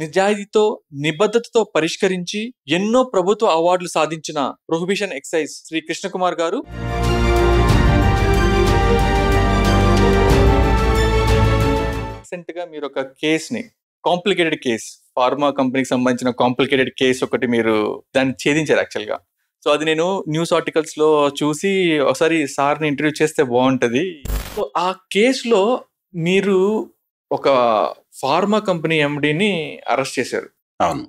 నిజాయితీతో, నిబద్ధతతో పరిష్కరించి ఎన్నో ప్రభుత్వ అవార్డులు సాధించిన ప్రొహిబిషన్ ఎక్సైజ్ శ్రీ కృష్ణకుమార్ గారు రీసెంట్ గా మీరు ఒక కేసుని కాంప్లికేటెడ్ కేస్ ఫార్మా కంపెనీకి సంబంధించిన కాంప్లికేటెడ్ కేసు ఒకటి మీరు దాన్ని ఛేదించారు యాక్చువల్ గా. సో అది నేను న్యూస్ ఆర్టికల్స్ లో చూసి ఒకసారి సార్ని ఇంటర్వ్యూ చేస్తే బాగుంటది. సో ఆ కేసులో మీరు ఒక ఫార్మా కంపెనీ ఎండిని అరెస్ట్ చేశారు. అవును.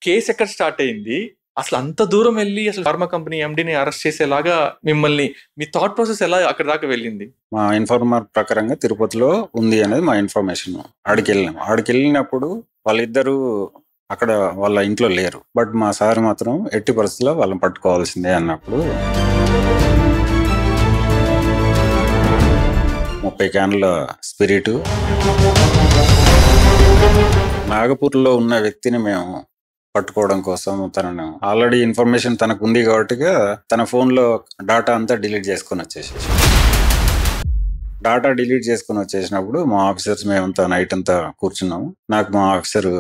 కేసు ఎక్కడ స్టార్ట్ అయింది, అసలు అంత దూరం వెళ్ళి అసలు ఫార్మా కంపెనీ ఎండిని అరెస్ట్ చేసేలాగా మిమ్మల్ని మీ థాట్ ప్రాసెస్ ఎలా అక్కడ దాకా వెళ్ళింది? మా ఇన్ఫార్మర్ ప్రకారంగా తిరుపతిలో ఉంది అనేది మా ఇన్ఫర్మేషన్. ఆడికి వెళ్ళినప్పుడు వాళ్ళిద్దరూ అక్కడ వాళ్ళ ఇంట్లో లేరు. బట్ మా సార్ మాత్రం ఎట్టి పరిస్థితుల్లో వాళ్ళని పట్టుకోవాల్సిందే అన్నప్పుడు 30 క్యాన్ల స్పిరిట్, నాగపూర్లో ఉన్న వ్యక్తిని మేము పట్టుకోవడం కోసం తనను ఆల్రెడీ ఇన్ఫర్మేషన్ తనకు ఉంది కాబట్టి తన ఫోన్లో డాటా అంతా డిలీట్ చేసుకొని వచ్చేసినప్పుడు మా ఆఫీసర్స్ మేమంతా నైట్ అంతా కూర్చున్నాము. నాకు మా ఆఫీసర్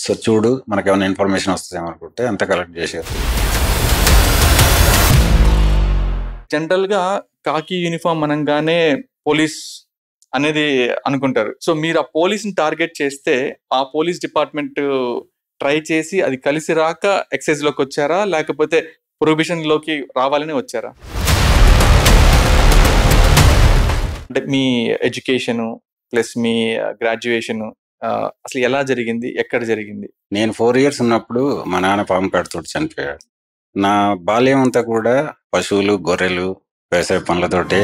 సార్ చూడు మనకు ఏమైనా ఇన్ఫర్మేషన్ వస్తుందేమో అనుకుంటే అంతా కలెక్ట్ చేశారు. జనరల్ గా కాకి యూనిఫామ్ అనగానే పోలీస్ అనేది అనుకుంటారు. సో మీరు ఆ పోలీస్ని టార్గెట్ చేస్తే ఆ పోలీస్ డిపార్ట్మెంట్ ట్రై చేసి అది కలిసి రాక ఎక్సైజ్ లోకి వచ్చారా, లేకపోతే ప్రొహిబిషన్ లోకి రావాలని వచ్చారా? అంటే మీ ఎడ్యుకేషన్ ప్లస్ మీ గ్రాడ్యుయేషన్ అసలు ఎలా జరిగింది, ఎక్కడ జరిగింది? నేను 4 years ఉన్నప్పుడు మా నాన్న పాము కాటుతోటి చనిపోయాడు. నా బాల్యం అంతా కూడా పశువులు, గొర్రెలు, వ్యవసాయ పనులతోటే.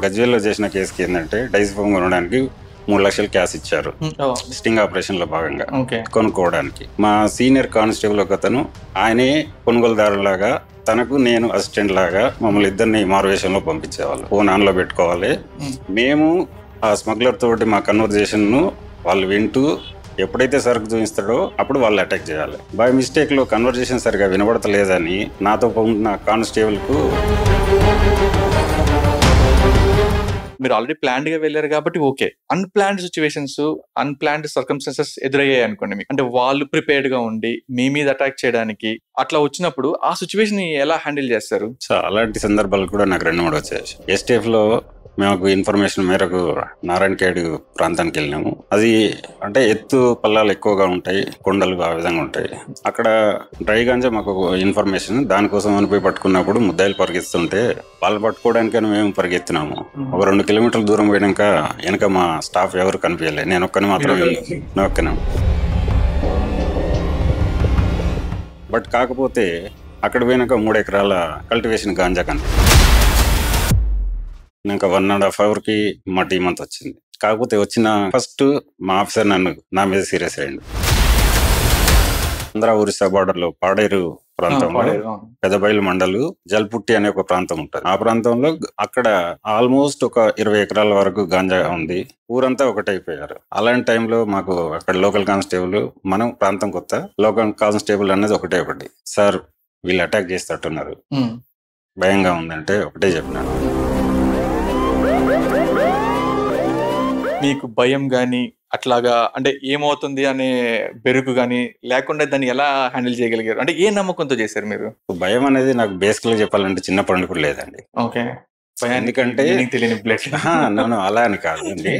గజ్వేల్లో చేసిన కేసుకి ఏంటంటే డైజిఫామ్ కొనడానికి 3 లక్షలు క్యాష్ ఇచ్చారు. స్టింగ్ ఆపరేషన్ లో భాగంగా కొనుక్కోవడానికి. మా సీనియర్ కానిస్టేబుల్ ఒక అతను ఆయనే కొనుగోలుదారులాగా తనకు నేను అసిస్టెంట్ లాగా మమ్మల్ని ఇద్దరిని మారువేషంలో పంపించేవాళ్ళు. ఫోన్ ఆన్ లో పెట్టుకోవాలి. మేము ఆ స్మగ్లర్ తోటి మా కన్వర్జేషన్ ను వాళ్ళు వింటూ ఎప్పుడైతే సరుకు చూపిస్తాడో అప్పుడు వాళ్ళు అటాక్ చేయాలి. బై మిస్టేక్ లో కన్వర్జేషన్ సరిగా వినబడతలేదని నాతో ఉన్న కానిస్టేబుల్ కు, మీరు ఆల్రెడీ ప్లాన్డ్ గా వెళ్ళారు కాబట్టి okay, unplanned situations, unplanned circumstances ఎదురయ్యాయి అనుకోండి మీకు, అంటే వాళ్ళు ప్రిపేర్డ్ గా ఉండి మీ మీద అటాక్ చేయడానికి అట్లా వచ్చినప్పుడు ఆ సిచ్యువేషన్ ఎలా హ్యాండిల్ చేస్తారు? సో అలాంటి సందర్భాలు కూడా నాకు 2-3 వచ్చాయి. ఎస్టీఎఫ్ లో మాకు ఇన్ఫర్మేషన్ మేరకు నారాయణఖేడ్ ప్రాంతానికి వెళ్ళినాము. అది అంటే ఎత్తు పల్లాలు ఎక్కువగా ఉంటాయి, కొండలు ఆ విధంగా ఉంటాయి. అక్కడ డ్రై గాంజా మాకు ఇన్ఫర్మేషన్, దానికోసం అనిపోయి పట్టుకున్నప్పుడు ముద్దాయిలు పరిగెత్తుంటే వాళ్ళు పట్టుకోవడానికని మేము పరిగెత్తినాము. ఒక 2 కిలోమీటర్ల దూరం పోయినాక వెనక మా స్టాఫ్ ఎవరు కనిపించలేదు, నేను ఒక్కని మాత్రం నొక్కినాము. బట్ కాకపోతే అక్కడ పోయినాక 3 ఎకరాల కల్టివేషన్ గాంజా కనిపించింది. ఇంకా 1.5 hourకి మా టీం అంతా వచ్చింది. కాకపోతే వచ్చిన ఫస్ట్ మా ఆఫీసర్ నా మీద సీరియస్ అయ్యిండు. ఆంధ్ర ఒరిస్సా బార్డర్ లో పాడేరు ప్రాంతంలో పెదబయలు మండలు జల్పుట్టి అనే ఒక ప్రాంతం ఉంటుంది. ఆ ప్రాంతంలో అక్కడ ఆల్మోస్ట్ ఒక 20 ఎకరాల వరకు గాంజా ఉంది. ఊరంతా ఒకటైపోయారు. అలాంటి టైంలో మాకు అక్కడ లోకల్ కానిస్టేబుల్, మనం ప్రాంతం కొత్త, లోకల్ కానిస్టేబుల్ అనేది ఒకటి సార్ వీళ్ళు అటాక్ చేస్తట్టున్నారు, భయంగా ఉందంటే ఒకటే చెప్పినాను. మీకు భయం గానీ అట్లాగా అంటే ఏమవుతుంది అనే బెరుకు గానీ లేకుండా దాన్ని ఎలా హ్యాండిల్ చేయగలిగారు? అంటే ఏ నమ్మకంతో చేశారు మీరు? భయం అనేది నాకు బేసికల్గా చెప్పాలంటే చిన్నప్పటి నుండి కూడా లేదండి. ఓకే, ఎందుకంటే తెలియని బ్లడ్ నన్ను అలా అని కాదండి.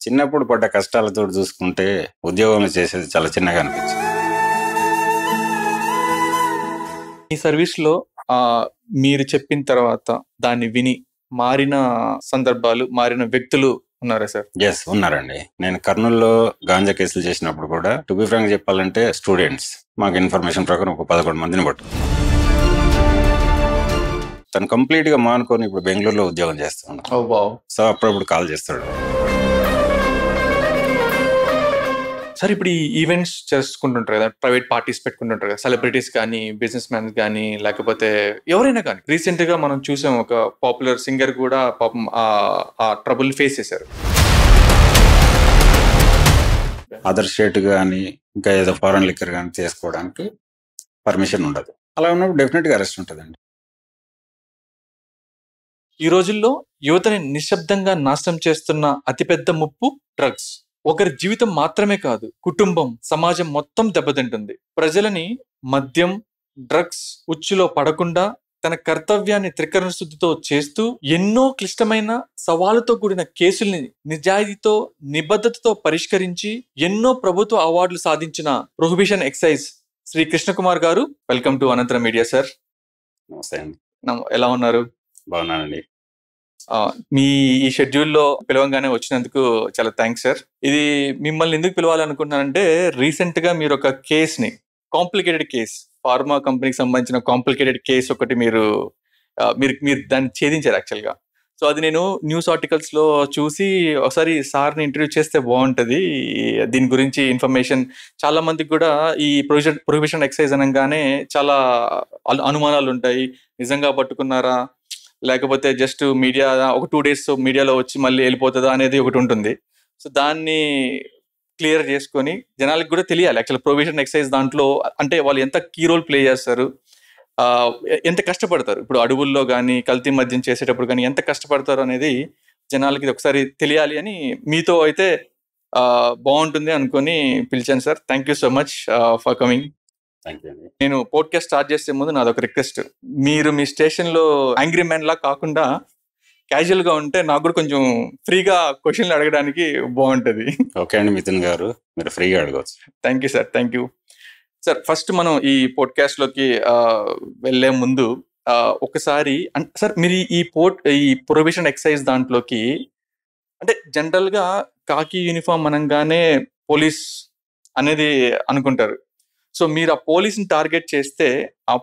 చిన్నప్పుడు పడ్డ కష్టాలతో చూసుకుంటే ఉద్యోగంలో చేసేది చాలా చిన్నగా అనిపించింది. ఈ సర్వీస్ లో మీరు చెప్పిన తర్వాత దాన్ని విని మారిన సందర్భాలు, మారిన వ్యక్తులు ఉన్నారా సార్? ఎస్, ఉన్నారండి. నేను కర్నూలులో గాంజా కేసులు చేసినప్పుడు కూడా టు బి ఫ్రాంక్ చెప్పాలంటే స్టూడెంట్స్ మాకు ఇన్ఫర్మేషన్ ప్రకారం ఒక 11 మందిని పట్టు. తను కంప్లీట్ గా మానుకొని ఇప్పుడు బెంగళూరులో ఉద్యోగం చేస్తున్నాడు. సో అప్పుడప్పుడు కాల్ చేస్తాడు. సార్ ఇప్పుడు ఈ ఈవెంట్స్ చేసుకుంటుంటారు కదా, ప్రైవేట్ పార్టీస్ పెట్టుకుంటుంటారు కదా, సెలబ్రిటీస్ కానీ, బిజినెస్ మ్యాన్స్ కానీ, లేకపోతే ఎవరైనా కానీ. రీసెంట్ గా మనం చూసాం, ఒక పాపులర్ సింగర్ కూడా పాపం ఆ ట్రబుల్ ఫేస్ చేశారు. అదర్ స్టేట్ కానీ ఇంకా ఏదో ఫారెన్ లిక్కర్ కానీ చేసుకోవడానికి పర్మిషన్ ఉండదు. అలా ఉన్నప్పుడు డెఫినెట్ గా అరెస్ట్ ఉంటుందండి. ఈ రోజుల్లో యువతని నిశ్శబ్దంగా నాశనం చేస్తున్న అతిపెద్ద ముప్పు డ్రగ్స్. ఒకరి జీవితం మాత్రమే కాదు, కుటుంబం, సమాజం మొత్తం దెబ్బతింటుంది. ప్రజలని మద్యం, డ్రగ్స్ ఉచ్చులో పడకుండా తన కర్తవ్యాన్ని త్రికరణ శుద్ధితో చేస్తూ ఎన్నో క్లిష్టమైన సవాలుతో కూడిన కేసుల్ని నిజాయితీతో, నిబద్ధతతో పరిష్కరించి ఎన్నో ప్రభుత్వ అవార్డులు సాధించిన ప్రొహిబిషన్ ఎక్సైజ్ శ్రీ కృష్ణకుమార్ గారు, వెల్కమ్ టు అనంతరం మీడియా సార్. నమస్తే అండి. ఎలా ఉన్నారు? బాగున్నానండి. మీ ఈ షెడ్యూల్లో పిలవంగానే వచ్చినందుకు చాలా థ్యాంక్స్ సార్. ఇది మిమ్మల్ని ఎందుకు పిలవాలనుకుంటున్నానంటే, రీసెంట్ గా మీరు ఒక కేసుని, కాంప్లికేటెడ్ కేస్, ఫార్మా కంపెనీకి సంబంధించిన కాంప్లికేటెడ్ కేసు ఒకటి మీరు దాన్ని ఛేదించారు యాక్చువల్గా. సో అది నేను న్యూస్ ఆర్టికల్స్ లో చూసి ఒకసారి సార్ని ఇంటర్వ్యూ చేస్తే బాగుంటది, దీని గురించి ఇన్ఫర్మేషన్ చాలా మందికి కూడా ఈ ప్రొహిబిషన్ ఎక్సైజ్ అనగానే చాలా అనుమానాలు ఉంటాయి. నిజంగా పట్టుకున్నారా, లేకపోతే జస్ట్ మీడియా ఒక 2 days మీడియాలో వచ్చి మళ్ళీ వెళ్ళిపోతుందా అనేది ఒకటి ఉంటుంది. సో దాన్ని క్లియర్ చేసుకొని జనాలకు కూడా తెలియాలి యాక్చువల్ ప్రొహిబిషన్ ఎక్సైజ్ దాంట్లో అంటే వాళ్ళు ఎంత కీ రోల్ ప్లే చేస్తారు, ఎంత కష్టపడతారు. ఇప్పుడు అడవుల్లో కానీ కల్తీ మద్యం చేసేటప్పుడు కానీ ఎంత కష్టపడతారు అనేది జనాలకి ఒకసారి తెలియాలి అని మీతో అయితే బాగుంటుంది అనుకొని పిలిచాను sir. Thank you so much for coming. నేను పోడ్కాస్ట్ స్టార్ట్ చేసే ముందు నాది ఒక రిక్వెస్ట్, మీరు మీ స్టేషన్లో యాంగ్రీ మ్యాన్ లా కాకుండా క్యాజువల్ గా ఉంటే నాకు కూడా కొంచెం ఫ్రీగా క్వశ్చన్లు అడగడానికి బాగుంటది. ఓకే అండి మిథున్ గారు, మీరు ఫ్రీగా అడగవచ్చు. Thank you sir, thank you sir. First మనం ఈ పోడ్కాస్ట్ లోకి వెళ్లే ముందు ఒకసారి సార్ మీరు ఈ ప్రొహిబిషన్ ఎక్సైజ్ దాంట్లోకి అంటే జనరల్ గా కాకి యూనిఫామ్ అనగానే పోలీస్ అనేది అనుకుంటారు. సో మీరు ఆ పోలీస్ని టార్గెట్ చేస్తే ఆ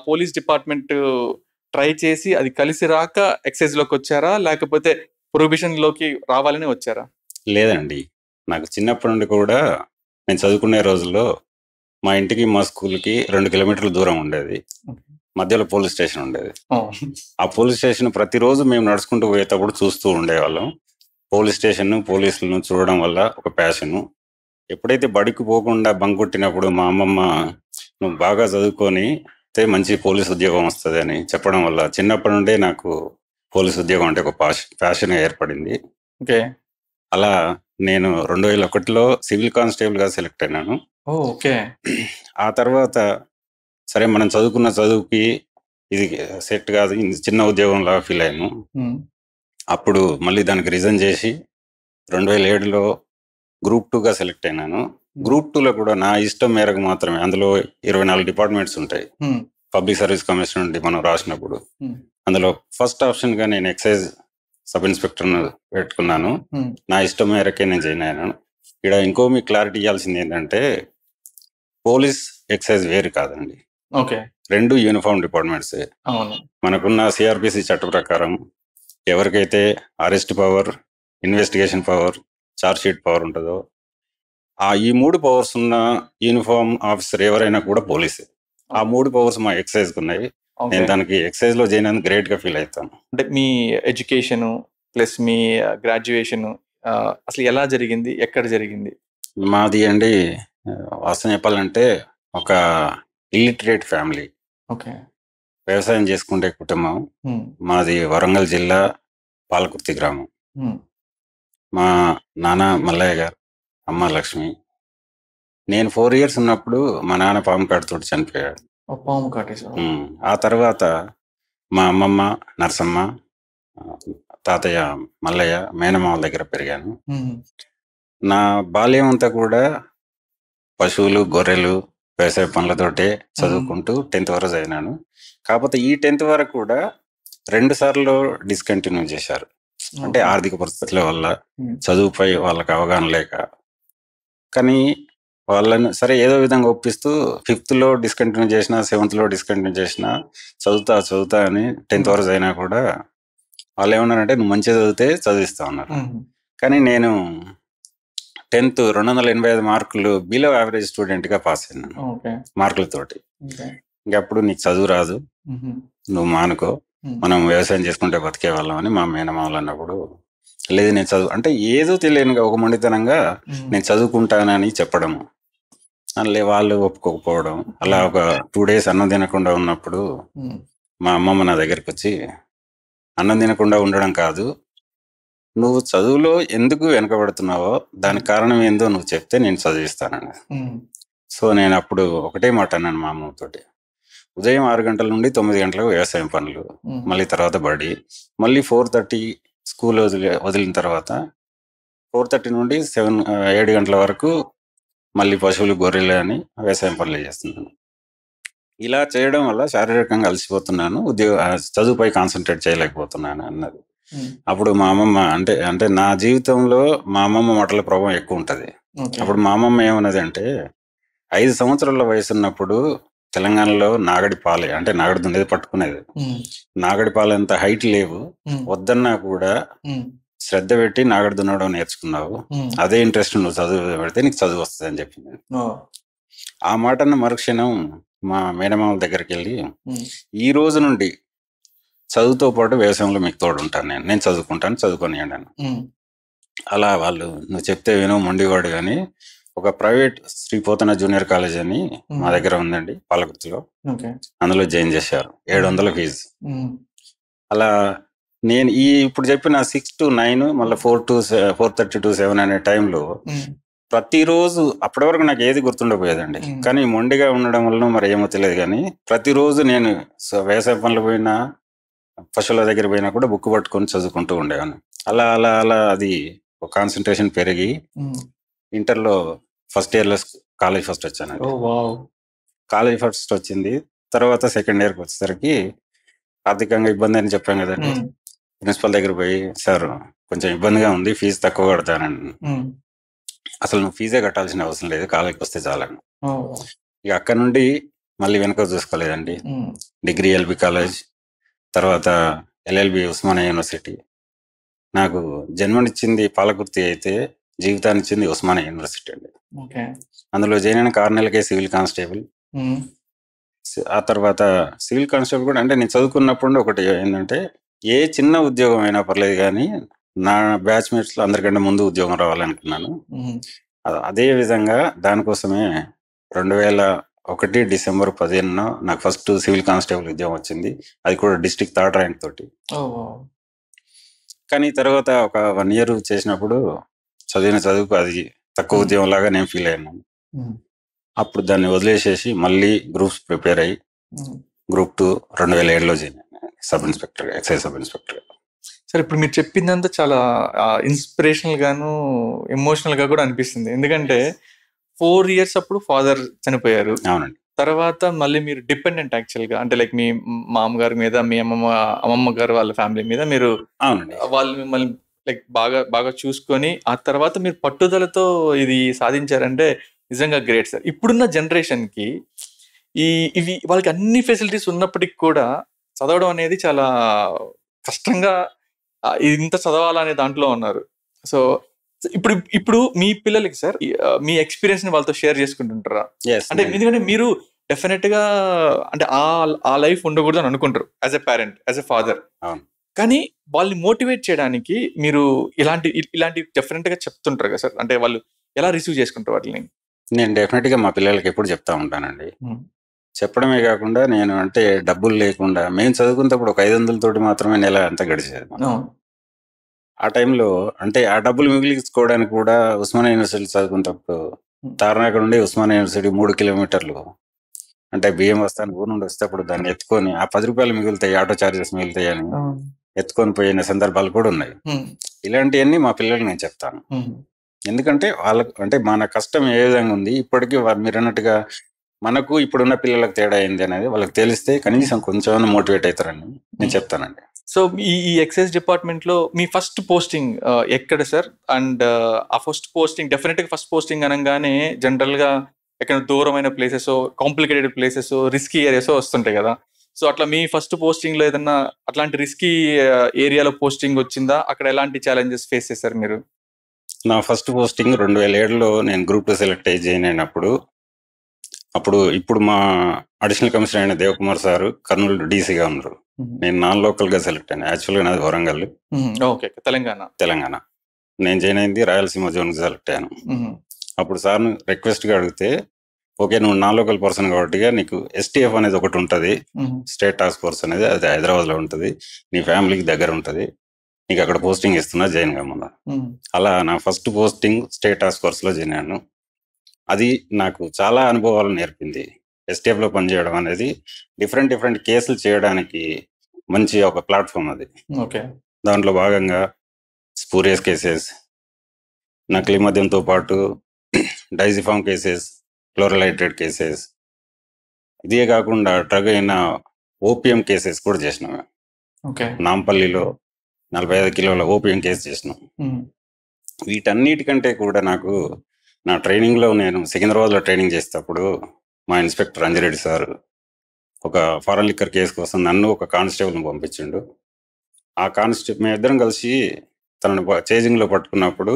పోలీస్ డిపార్ట్మెంట్ ట్రై చేసి అది కలిసి రాక ఎక్సైజ్ లోకి వచ్చారా, లేకపోతే ప్రొహిబిషన్ లోకి రావాలని వచ్చారా? లేదండి, నాకు చిన్నప్పటి నుండి కూడా నేను చదువుకునే రోజుల్లో మా ఇంటికి మా స్కూల్కి 2 kilometers దూరం ఉండేది. మధ్యలో పోలీస్ స్టేషన్ ఉండేది. ఆ పోలీస్ స్టేషన్ ప్రతిరోజు మేము నడుచుకుంటూ పోయేటప్పుడు చూస్తూ ఉండేవాళ్ళం. పోలీస్ స్టేషన్, పోలీసులను చూడడం వల్ల ఒక ప్యాషను. ఎప్పుడైతే బడికి పోకుండా బంక్ కొట్టినప్పుడు మా అమ్మమ్మ, నువ్వు బాగా చదువుకొని మంచి పోలీస్ ఉద్యోగం వస్తుంది అని చెప్పడం వల్ల చిన్నప్పటి నుండే నాకు పోలీస్ ఉద్యోగం అంటే ఒక ప్యాషన్ ఏర్పడింది. ఓకే. అలా నేను 2001లో సివిల్ కానిస్టేబుల్గా సెలెక్ట్ అయినాను. ఓకే. ఆ తర్వాత సరే మనం చదువుకున్న చదువుకి ఇది సెట్ కాదు, చిన్న ఉద్యోగంలా ఫీల్ అయ్యాను. అప్పుడు మళ్ళీ దానికి రిజైన్ చేసి 2007లో Group 2గా సెలెక్ట్ అయినాను. Group 2లో కూడా నా ఇష్టం మేరకు మాత్రమే, అందులో 24 డిపార్ట్మెంట్స్ ఉంటాయి. పబ్లిక్ సర్వీస్ కమిషన్ నుండి మనం రాసినప్పుడు అందులో ఫస్ట్ ఆప్షన్ గా నేను ఎక్సైజ్ సబ్ ఇన్స్పెక్టర్ పెట్టుకున్నాను. నా ఇష్టం మేరకే నేను జాయిన్ అయినాను. ఇక్కడ ఇంకో మీకు క్లారిటీ ఇవ్వాల్సింది ఏంటంటే, పోలీస్ ఎక్సైజ్ వేరు కాదండి. ఓకే. 2 uniform departments. మనకున్న సిఆర్పిసి చట్ట ప్రకారం ఎవరికైతే arrest power, investigation power, charge sheet power ఉంటుందో ఈ 3 పవర్స్ ఉన్న యూనిఫామ్ ఆఫీసర్ ఎవరైనా కూడా పోలీసే. ఆ 3 పవర్స్ మా ఎక్సైజ్ ఉన్నాయి. నేను దానికి ఎక్సైజ్ లో జాయిన్ అయినందుకు గ్రేట్ గా ఫీల్ అవుతాను. అంటే మీ ఎడ్యుకేషన్ ప్లస్ మీ గ్రాడ్యుయేషన్ అసలు ఎలా జరిగింది, ఎక్కడ జరిగింది? మాది అండి వాస్తవం చెప్పాలంటే ఒక ఇల్లిటరేట్ ఫ్యామిలీ. ఓకే. వ్యవసాయం చేసుకుంటే కుటుంబం. మాది వరంగల్ జిల్లా పాలకుర్తి గ్రామం. మా నాన్న మల్లయ్య గారు, అమ్మ లక్ష్మి. నేను 4 years ఉన్నప్పుడు మా నాన్న పాము కాటుతోటి చనిపోయాడు. ఆ తర్వాత మా అమ్మమ్మ నరసమ్మ, తాతయ్య మల్లయ్య, మేనమామ దగ్గర పెరిగాను. నా బాల్యం అంతా కూడా పశువులు, గొర్రెలు, వ్యవసాయ పనులతోటే చదువుకుంటూ 10th వరకు చదివినాను. కాకపోతే ఈ 10th వరకు కూడా 2 సార్లు డిస్కంటిన్యూ చేశారు. అంటే ఆర్థిక పరిస్థితుల వల్ల, చదువుపై వాళ్ళకి అవగాహన లేక. కానీ వాళ్ళని సరే ఏదో విధంగా ఒప్పిస్తూ 5thలో డిస్కంటిన్యూ చేసిన, 7thలో డిస్కంటిన్యూ చేసిన, చదువుతా అని 10th వరకు అయినా కూడా వాళ్ళు ఏమన్నారంటే, నువ్వు మంచిగా చదివితే చదివిస్తా ఉన్నారు. కానీ నేను 10th 285 మార్కులు బిలో యావరేజ్ స్టూడెంట్గా పాస్ అయినాను మార్కులతోటి. ఇంకప్పుడు నీకు చదువు రాదు, నువ్వు మానుకో, మనం వ్యవసాయం చేసుకుంటే బతికే వాళ్ళం అని మా మేనమామలు అన్నప్పుడు, లేదు నేను చదువు అంటే ఏదో తెలియనుగా ఒక మొండితనంగా నేను చదువుకుంటానని చెప్పడము, అందులో వాళ్ళు ఒప్పుకోకపోవడం. అలా ఒక 2 days అన్నం తినకుండా ఉన్నప్పుడు మా అమ్మమ్మ నా దగ్గరికి వచ్చి, అన్నం తినకుండా ఉండడం కాదు, నువ్వు చదువులో ఎందుకు వెనకబడుతున్నావో దానికి కారణం ఏందో నువ్వు చెప్తే నేను చదివిస్తానని. సో నేను అప్పుడు ఒకటే మాట అన్నాను మా అమ్మతోటి, ఉదయం 6 గంటల నుండి 9 గంటలకు వ్యవసాయం పనులు, మళ్ళీ తర్వాత బడి, మళ్ళీ 4:30 స్కూల్ వదిలిన తర్వాత 4:30 నుండి 7 గంటల వరకు మళ్ళీ పశువులు, గొర్రెలు అని వ్యవసాయం పనులు చేస్తున్నాను. ఇలా చేయడం వల్ల శారీరకంగా అలసిపోతున్నాను, చదువుపై కాన్సన్ట్రేట్ చేయలేకపోతున్నాను అన్నది. అప్పుడు మా అమ్మమ్మ అంటే నా జీవితంలో మా అమ్మమ్మ మాటల ప్రభావం ఎక్కువ ఉంటుంది. అప్పుడు మా అమ్మమ్మ ఏమన్నది అంటే, 5 సంవత్సరాల వయసు ఉన్నప్పుడు తెలంగాణలో నాగడి పాలే, అంటే నాగడి దుండేది పట్టుకునేది, నాగడి పాలు అంత హైట్ లేవు, వద్దన్నా కూడా శ్రద్ధ పెట్టి నాగడి దున్నడం నేర్చుకున్నావు, అదే ఇంట్రెస్ట్ నువ్వు చదువు పెడితే నీకు చదువు వస్తుంది అని చెప్పింది. ఆ మాటన్న మరుక్షణం మా మేనమామల దగ్గరికి వెళ్ళి, ఈ రోజు నుండి చదువుతో పాటు వ్యవసాయంలో మీకు తోడు ఉంటాను, నేను చదువుకుంటాను, చదువుకొని అన్నాను. అలా వాళ్ళు నువ్వు చెప్తే వినో మొండివాడు కానీ ఒక private Shri Pothana junior college అని మా దగ్గర ఉందండి పాలకుర్తిలో, అందులో జాయిన్ చేశారు. 700 ఫీజు. అలా నేను ఇప్పుడు చెప్పిన 6 to 9 మళ్ళీ 4:30 to 7 అనే టైంలో ప్రతిరోజు, అప్పటి వరకు నాకు ఏది గుర్తుండకపోయేదండి, కానీ మొండిగా ఉండడం వల్ల మరి ఏమో తెలియదు కానీ ప్రతిరోజు నేను వ్యవసాయ పనులు పోయినా, పశువుల దగ్గర పోయినా కూడా బుక్ పట్టుకొని చదువుకుంటూ ఉండేవాను. అలా అలా అలా అది ఒక కాన్సన్ట్రేషన్ పెరిగి ఇంటర్లో ఫస్ట్ ఇయర్లో కాలేజ్ ఫస్ట్ వచ్చానండి. కాలేజ్ ఫస్ట్ వచ్చింది. తర్వాత సెకండ్ ఇయర్కి వచ్చేసరికి ఆర్థికంగా ఇబ్బంది అని చెప్పాను కదండి, ప్రిన్సిపల్ దగ్గర పోయి, సార్ కొంచెం ఇబ్బందిగా ఉంది, ఫీజు తక్కువ కడతానండి. అసలు నువ్వు ఫీజే కట్టాల్సిన అవసరం లేదు, కాలేజ్కి వస్తే చాలండి. ఇక అక్కడ నుండి మళ్ళీ వెనక చూసుకోలేదండి. డిగ్రీ ఎల్బి కాలేజ్, తర్వాత ఎల్ఎల్బి ఉస్మానియా యూనివర్సిటీ. నాకు జన్మనిచ్చింది పాలకుర్తి అయితే జీవితాన్ని ఇచ్చింది ఉస్మానియా యూనివర్సిటీ అండి. అందులో జాయిన్ అయిన 6 నెలలకే సివిల్ కానిస్టేబుల్. ఆ తర్వాత సివిల్ కానిస్టేబుల్ కూడా అంటే నేను చదువుకున్నప్పుడు ఒకటి ఏంటంటే, ఏ చిన్న ఉద్యోగం అయినా పర్లేదు కానీ నా బ్యాచ్మేట్స్లో అందరికంటే ముందు ఉద్యోగం రావాలనుకున్నాను. అదే విధంగా దానికోసమే 2001 డిసెంబర్ 15 నాకు ఫస్ట్ సివిల్ కానిస్టేబుల్ ఉద్యోగం వచ్చింది. అది కూడా డిస్ట్రిక్ట్ 3rd ర్యాంక్ తోటి. కానీ తర్వాత ఒక 1 year చేసినప్పుడు చదివిన చదువుకు అది తక్కువ ఉద్యోగం లాగా నేను ఫీల్ అయ్యాను. అప్పుడు దాన్ని వదిలేసేసి మళ్ళీ గ్రూప్స్ ప్రిపేర్ అయ్యి గ్రూప్ 2 2007లో జాయిన్ అయ్యాను, sub inspector, excise sub inspector. Sir ఇప్పుడు మీరు చెప్పిందంతా చాలా ఇన్స్పిరేషనల్ గాను ఎమోషనల్ గా కూడా అనిపిస్తుంది. ఎందుకంటే 4 years అప్పుడు ఫాదర్ చనిపోయారు. అవునండి. తర్వాత మళ్ళీ మీరు డిపెండెంట్ యాక్చువల్ గా, అంటే లైక్ మీ మామగారి మీద, మీ అమ్మమ్మ గారు వాళ్ళ ఫ్యామిలీ మీద మీరు, వాళ్ళు మిమ్మల్ని లైక్ బాగా చూసుకొని ఆ తర్వాత మీరు పట్టుదలతో ఇది సాధించారంటే నిజంగా గ్రేట్ సార్. ఇప్పుడున్న జనరేషన్ కి ఇవి వాళ్ళకి అన్ని ఫెసిలిటీస్ ఉన్నప్పటికీ కూడా చదవడం అనేది చాలా కష్టంగా, ఇంత చదవాలనే దాంట్లో ఉన్నారు. సో ఇప్పుడు మీ పిల్లలకి సార్ మీ ఎక్స్పీరియన్స్ ని వాళ్ళతో షేర్ చేసుకుంటుంటారా? అంటే ఎందుకంటే మీరు డెఫినెట్ గా అంటే ఆ లైఫ్ ఉండకూడదు అని అనుకుంటారు as a parent, as a father. కానీ వాళ్ళని మోటివేట్ చేయడానికి మీరు ఇలాంటి డెఫినెట్ గా చెప్తుంటారు కదా సార్, అంటే వాళ్ళు ఎలా రిసీవ్ చేసుకుంటారు వాటిని? నేను డెఫినెట్ గా మా పిల్లలకి ఎప్పుడు చెప్తా ఉంటానండి. చెప్పడమే కాకుండా నేను అంటే డబ్బులు లేకుండా, మేము చదువుకున్నప్పుడు ఒక 500 తోటి మాత్రమే నెల అంతా గడిచేది. ఆ టైంలో అంటే ఆ డబ్బులు మిగిలించుకోవడానికి కూడా ఉస్మానియా యూనివర్సిటీ చదువుకున్నప్పుడు తార్నాక నుండి ఉస్మానియా యూనివర్సిటీ 3 కిలోమీటర్లు, అంటే బియ్యం వస్తాను ఊరు నుండి వస్తేప్పుడు దాన్ని ఎత్తుకొని ఆ 10 రూపాయలు మిగులుతాయి, ఆటో చార్జెస్ మిగులుతాయి అని ఎత్తుకొని పోయిన సందర్భాలు కూడా ఉన్నాయి. ఇలాంటివన్నీ మా పిల్లలకి నేను చెప్తాను. ఎందుకంటే వాళ్ళకు అంటే మన కష్టం ఏ విధంగా ఉంది, ఇప్పటికీ మీరు అన్నట్టుగా మనకు ఇప్పుడున్న పిల్లలకు తేడా ఏంది అనేది వాళ్ళకి తెలిస్తే కనీసం కొంచెం మోటివేట్ అవుతారని నేను చెప్తానండి. సో ఈ ఎక్సైజ్ డిపార్ట్మెంట్ లో మీ ఫస్ట్ పోస్టింగ్ ఎక్కడ సార్? అండ్ ఆ ఫస్ట్ పోస్టింగ్ డెఫినెట్ గా ఫస్ట్ పోస్టింగ్ అనగానే జనరల్ గా ఎక్కడ దూరమైన places, complicated places, risky areas వస్తుంటాయి కదా. సో అట్లా మీ ఫస్ట్ పోస్టింగ్ లో ఏదన్నా అట్లాంటి రిస్కీ ఏరియాలో పోస్టింగ్ వచ్చిందా? అక్కడ ఎలాంటి ఛాలెంజెస్ ఫేస్ చేశారు మీరు? నా ఫస్ట్ పోస్టింగ్ 2007లో నేను గ్రూప్ 2 సెలెక్ట్ అయ్యి జాయిన్ అయినప్పుడు, ఇప్పుడు మా అడిషనల్ కమిషనర్ అయిన దేవకుమార్ సార్ కర్నూలు డీసీగా ఉన్నారు. నేను నాన్ లోకల్ గా సెలెక్ట్ అయ్యాను. యాక్చువల్గా నాది వరంగల్, తెలంగాణ. నేను జాయిన్ అయింది రాయలసీమ జోన్ సెలెక్ట్ అయ్యాను. అప్పుడు సార్ను రిక్వెస్ట్ గా అడిగితే ఓకే నువ్వు నా లోకల్ పర్సన్ కాబట్టి నీకు STF అనేది ఒకటి ఉంటుంది, స్టేట్ టాస్క్ ఫోర్స్ అనేది, అది హైదరాబాద్లో ఉంటుంది, నీ ఫ్యామిలీకి దగ్గర ఉంటుంది, నీకు అక్కడ పోస్టింగ్ ఇస్తున్నా జాయిన్ కమ్మన్నా. అలా నా ఫస్ట్ పోస్టింగ్ స్టేట్ టాస్క్ ఫోర్స్లో జాయిన్ అయ్యాను. అది నాకు చాలా అనుభవాలు నేర్పింది. STFలో పనిచేయడం అనేది డిఫరెంట్ కేసులు చేయడానికి మంచి ఒక ప్లాట్ఫామ్ అది. దాంట్లో భాగంగా స్పూరియస్ కేసెస్, నకిలీ మద్యంతో పాటు డైజిఫామ్ కేసెస్, క్లోరలైటెడ్ కేసెస్, ఇదే కాకుండా డ్రగ్ అయిన ఓపియం కేసెస్ కూడా చేసినాం. నాంపల్లిలో 45 కిలోల ఓపియం కేసు చేసినాం. వీటన్నిటికంటే కూడా నాకు నా ట్రైనింగ్లో, నేను సికింద్రాబాద్లో ట్రైనింగ్ చేసేటప్పుడు మా ఇన్స్పెక్టర్ అంజిరెడ్డి సార్ ఒక ఫారెన్ లిక్కర్ కేసు కోసం నన్ను ఒక కానిస్టేబుల్ని పంపించిండు. ఆ కానిస్టేబుల్ మేము ఇద్దరం కలిసి తనను చేజింగ్లో పట్టుకున్నప్పుడు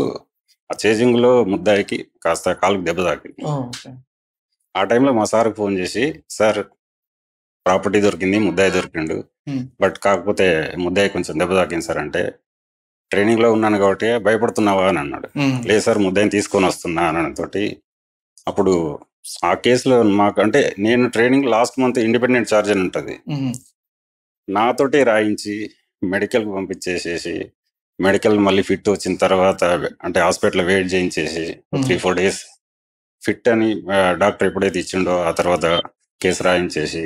ఆ చేజింగ్లో ముద్దాయికి కాస్త కాలుకు దెబ్బ తాకింది. ఆ టైంలో మా సార్కి ఫోన్ చేసి, సార్ ప్రాపర్టీ దొరికింది, ముద్దాయి దొరికిండు, బట్ కాకపోతే ముద్దాయి కొంచెం దెబ్బ తాకింది సార్ అంటే, ట్రైనింగ్లో ఉన్నాను కాబట్టి భయపడుతున్నావా అని అన్నాడు. లేదు సార్ ముద్దాయిని తీసుకొని వస్తున్నా అనడంతోటి అప్పుడు ఆ కేసులో మాకు అంటే నేను training last month independent charge అని ఉంటుంది, నాతోటి రాయించి మెడికల్కి పంపించేసేసి, మెడికల్ మళ్ళీ ఫిట్ వచ్చిన తర్వాత అంటే హాస్పిటల్లో వెయిట్ చేయించేసి 3-4 డేస్ ఫిట్ అని డాక్టర్ ఎప్పుడైతే ఇచ్చిండో ఆ తర్వాత కేసు రాయించేసి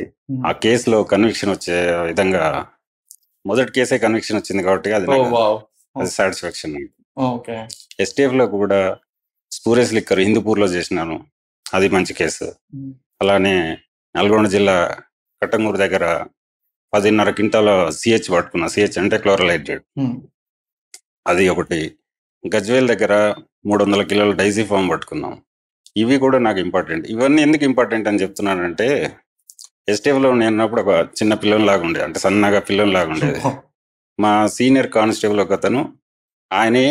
ఆ కేసులో కన్విక్షన్ వచ్చే విధంగా, మొదటి కేసే కన్విక్షన్ వచ్చింది కాబట్టి అది సాటిస్ఫాక్షన్. STFలో కూడా స్పూరియస్ లిక్కర్ హిందూపూర్లో చేసినాను, అది మంచి కేసు. అలానే నల్గొండ జిల్లా కట్టంగూరు దగ్గర 10.5 క్వింటాల CH పట్టుకున్నా, CH అంటే క్లోరలైటెడ్, అది ఒకటి. గజ్వేల్ దగ్గర 300 కిలోల డైజిఫామ్ పట్టుకున్నాం. ఇవి కూడా నాకు ఇంపార్టెంట్. ఇవన్నీ ఎందుకు ఇంపార్టెంట్ అని చెప్తున్నానంటే, STFలో నేను ఉన్నప్పుడు ఒక చిన్న పిల్లలాగా ఉండేది, అంటే సన్నగా పిల్లలాగా ఉండేది. మా సీనియర్ కానిస్టేబుల్ ఒక అతను, ఆయనే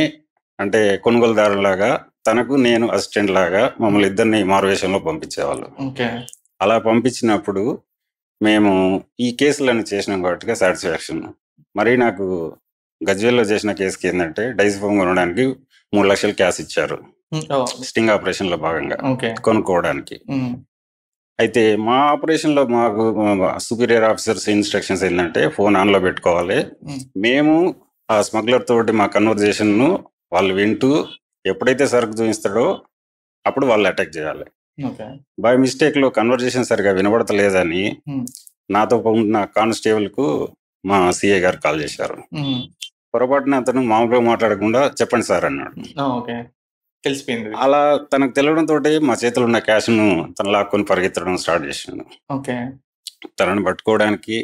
అంటే కొనుగోలుదారులాగా, తనకు నేను అసిస్టెంట్ లాగా మమ్మల్ని ఇద్దరిని మారువేషంలో పంపించేవాళ్ళు. అలా పంపించినప్పుడు మేము ఈ కేసులన్నీ చేసినాం కాబట్టి సాటిస్ఫాక్షన్. మరి నాకు గజ్వేల్లో చేసిన కేసుకి ఏంటంటే డైజిఫామ్ కొనడానికి 3 లక్షలు క్యాష్ ఇచ్చారు, స్టింగ్ ఆపరేషన్లో భాగంగా కొనుక్కోవడానికి. అయితే మా ఆపరేషన్లో మాకు సుపీరియర్ ఆఫీసర్స్ ఇన్స్ట్రక్షన్స్ ఏంటంటే ఫోన్ ఆన్లో పెట్టుకోవాలి, మేము ఆ స్మగ్లర్ తోటి మా కన్వర్జేషన్ను వాళ్ళు వింటూ ఎప్పుడైతే సరుకు చూపిస్తాడో అప్పుడు వాళ్ళు అటాక్ చేయాలి. బై మిస్టేక్లో కన్వర్జేషన్ సరిగా వినబడతలేదని నాతో ఉన్న కానిస్టేబుల్కు మా CA గారు కాల్ చేశారు. పొరపాటున అతను మామూలుగా మాట్లాడకుండా చెప్పండి సార్ అన్నాడు. తెలిసిపోయింది. అలా తనకు తెలియడంతో మా చేతిలో ఉన్న క్యాష్ను తను లాక్కొని పరిగెత్తడం స్టార్ట్ చేసాను. తనను పట్టుకోవడానికి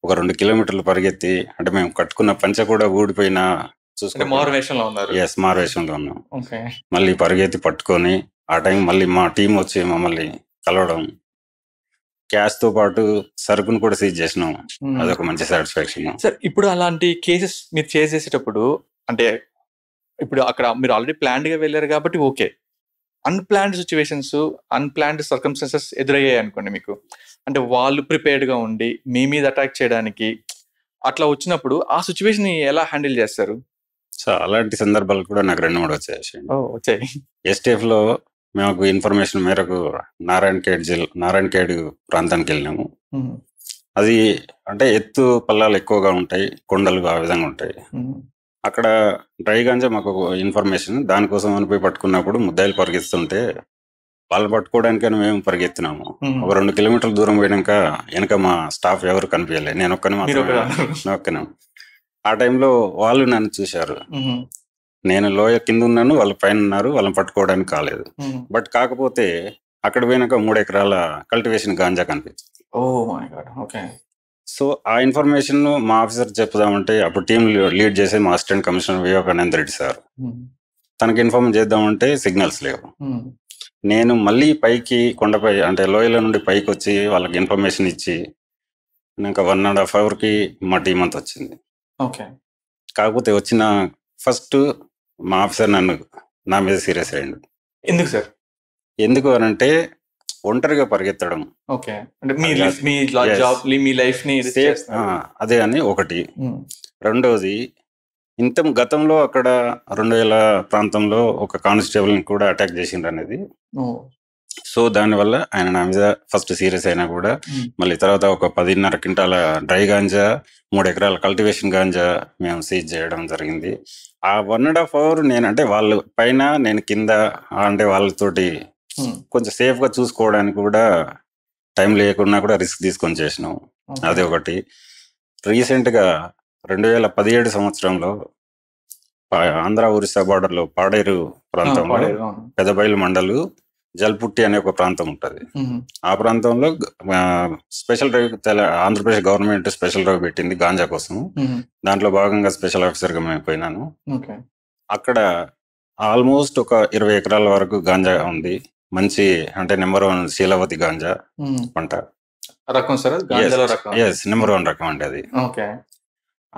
ఒక 2 కిలోమీటర్లు పరిగెత్తి, అంటే మేము కట్టుకున్న పంచ కూడా ఊడిపోయినా మారువేషంలో ఉన్నాం. మళ్ళీ పరిగెత్తి పట్టుకొని ఆ టైం మళ్ళీ మా టీం వచ్చి మమ్మల్ని కలవడం, క్యాష్ తో పాటు సరుకును కూడా సీజ్ చేసినాం. అదొక మంచి సాటిస్ఫాక్షన్. సార్ ఇప్పుడు అలాంటి కేసెస్ మీరు చేసేటప్పుడు, అంటే ఇప్పుడు అక్కడ మీరు ఆల్రెడీ ప్లాన్డ్ గా వెళ్ళారు కాబట్టి okay, unplanned situations, unplanned circumstances ఎదురయ్యాయి అనుకోండి మీకు, అంటే వాళ్ళు ప్రిపేర్డ్ గా ఉండి మీ మీద అటాక్ చేయడానికి అట్లా వచ్చినప్పుడు ఆ సిచ్యువేషన్ ఎలా హ్యాండిల్ చేస్తారు? సో అలాంటి సందర్భాలు కూడా నాకు 2-3 వచ్చాయి. STFలో మాకు ఇన్ఫర్మేషన్ మేరకు నారాయణఖేడ్ ప్రాంతానికి వెళ్ళినాము. అది అంటే ఎత్తు పల్లాలు ఎక్కువగా ఉంటాయి, కొండలు ఆ విధంగా ఉంటాయి. అక్కడ డ్రై గాంజా మాకు ఇన్ఫర్మేషన్, దానికోసం అని పోయి పట్టుకున్నప్పుడు ముద్దాయిలు పరిగెత్తుంటే వాళ్ళు పట్టుకోవడానికని మేము పరిగెత్తినాము. ఒక 2 కిలోమీటర్ల దూరం పోయినాక వెనక మా స్టాఫ్ ఎవరు కనిపించలేదు, నేను ఒక్కనే. ఆ టైంలో వాళ్ళు నన్ను చూశారు, నేను లోయ కింద ఉన్నాను, వాళ్ళు పైన ఉన్నారు, వాళ్ళని పట్టుకోవడానికి కాలేదు. బట్ కాకపోతే అక్కడ పోయినాక 3 ఎకరాల కల్టివేషన్ గాంజా కనిపించింది. సో ఆ ఇన్ఫర్మేషన్ మా ఆఫీసర్ చెప్పుదామంటే, అప్పుడు టీం లీడ్ చేసే మా assistant commissioner Vivekananda Reddy sir, తనకి ఇన్ఫార్మ్ చేద్దామంటే సిగ్నల్స్ లేవు. నేను మళ్ళీ పైకి కొండపై అంటే లోయల నుండి పైకి వచ్చి వాళ్ళకి ఇన్ఫర్మేషన్ ఇచ్చి ఇంకా 1.5 అవర్కి మా టీం అంతా వచ్చింది. కాకపోతే వచ్చిన ఫస్ట్ మా ఆఫీసర్ నా మీద సీరియస్ అయ్యాడు. ఎందుకు సార్? ఎందుకు అని అంటే ఒంటరిగా పరిగెత్తడం, అదే అని ఒకటి. రెండోది, గతంలో అక్కడ 2000 ప్రాంతంలో ఒక కానిస్టేబుల్ని కూడా అటాక్ చేసిండ్రు అనేది. సో దానివల్ల ఆయన నా మీద ఫస్ట్ సీరియస్ అయినా కూడా మళ్ళీ తర్వాత ఒక 10.5 క్వింటాల డ్రై గాంజా 3 ఎకరాల కల్టివేషన్ గాంజా మేము సీజ్ చేయడం జరిగింది. ఆ 1.5 అవర్ నేను అంటే వాళ్ళ పైన నేను కింద అంటే వాళ్ళతోటి కొంచెం సేఫ్గా చూసుకోవడానికి కూడా టైం లేకున్నా కూడా రిస్క్ తీసుకొని చేసినాం. అదే ఒకటి. రీసెంట్గా 2017 సంవత్సరంలో ఆంధ్ర ఒరిస్సా బార్డర్లో పాడేరు ప్రాంతంలో పెదబయలు మండలు జల్పుట్టి అనే ఒక ప్రాంతం ఉంటుంది. ఆ ప్రాంతంలో special drive Andhra Pradesh government special drive పెట్టింది గాంజా కోసం. దాంట్లో భాగంగా స్పెషల్ ఆఫీసర్గా మేము పోయినాను. అక్కడ ఆల్మోస్ట్ ఒక 20 ఎకరాల వరకు గాంజా ఉంది. మంచి అంటే నెంబర్ 1 శీలవతి గాంజా పంట రకం సార్. నెంబర్ 1 రకం అండి అది.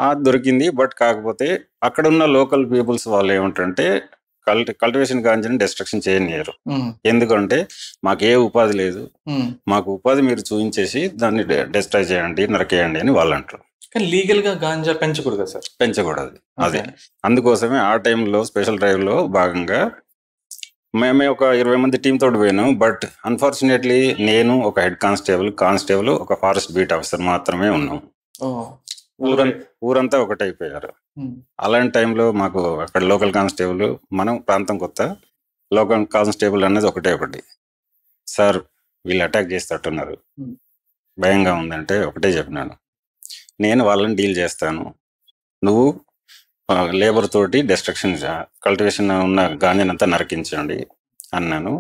అది దొరికింది. బట్ కాకపోతే అక్కడ ఉన్న లోకల్ పీపుల్స్ వాళ్ళు ఏమంటారంటే కల్టివేషన్ గాంజాని డిస్ట్రక్షన్ చేయనియరు. ఎందుకంటే మాకు ఏ ఉపాధి లేదు, మాకు ఉపాధి మీరు చూపించేసి దాన్ని డిస్ట్రాయ్ చేయండి, నరకేయండి అని వాళ్ళు అంటారు. కానీ లీగల్ గా గాంజా పెంచకూడదు సార్. పెంచకూడదు. అదే అందుకోసమే ఆ టైంలో స్పెషల్ డ్రైవ్ లో భాగంగా మేమే ఒక 20 మంది టీం తోటి పోయినాం. బట్ అన్ఫార్చునేట్లీ నేను ఒక హెడ్ కానిస్టేబుల్ ఒక ఫారెస్ట్ బీట్ ఆఫీసర్ మాత్రమే ఉన్నాం. ఊరంతా ఒకటైపోయారు. అలాంటి టైంలో మాకు అక్కడ లోకల్ కానిస్టేబుల్, మనం ప్రాంతం కొత్త, లోకల్ కానిస్టేబుల్ అనేది ఒకటి సార్ వీళ్ళు అటాక్ చేస్తట్టున్నారు, భయంగా ఉందంటే ఒకటే చెప్పినాను, నేను వాళ్ళని డీల్ చేస్తాను, నువ్వు లేబర్ తోటి డిస్ట్రక్షన్ కల్టివేషన్ ఉన్న గాంజానంతా నరికించండి అన్నాను.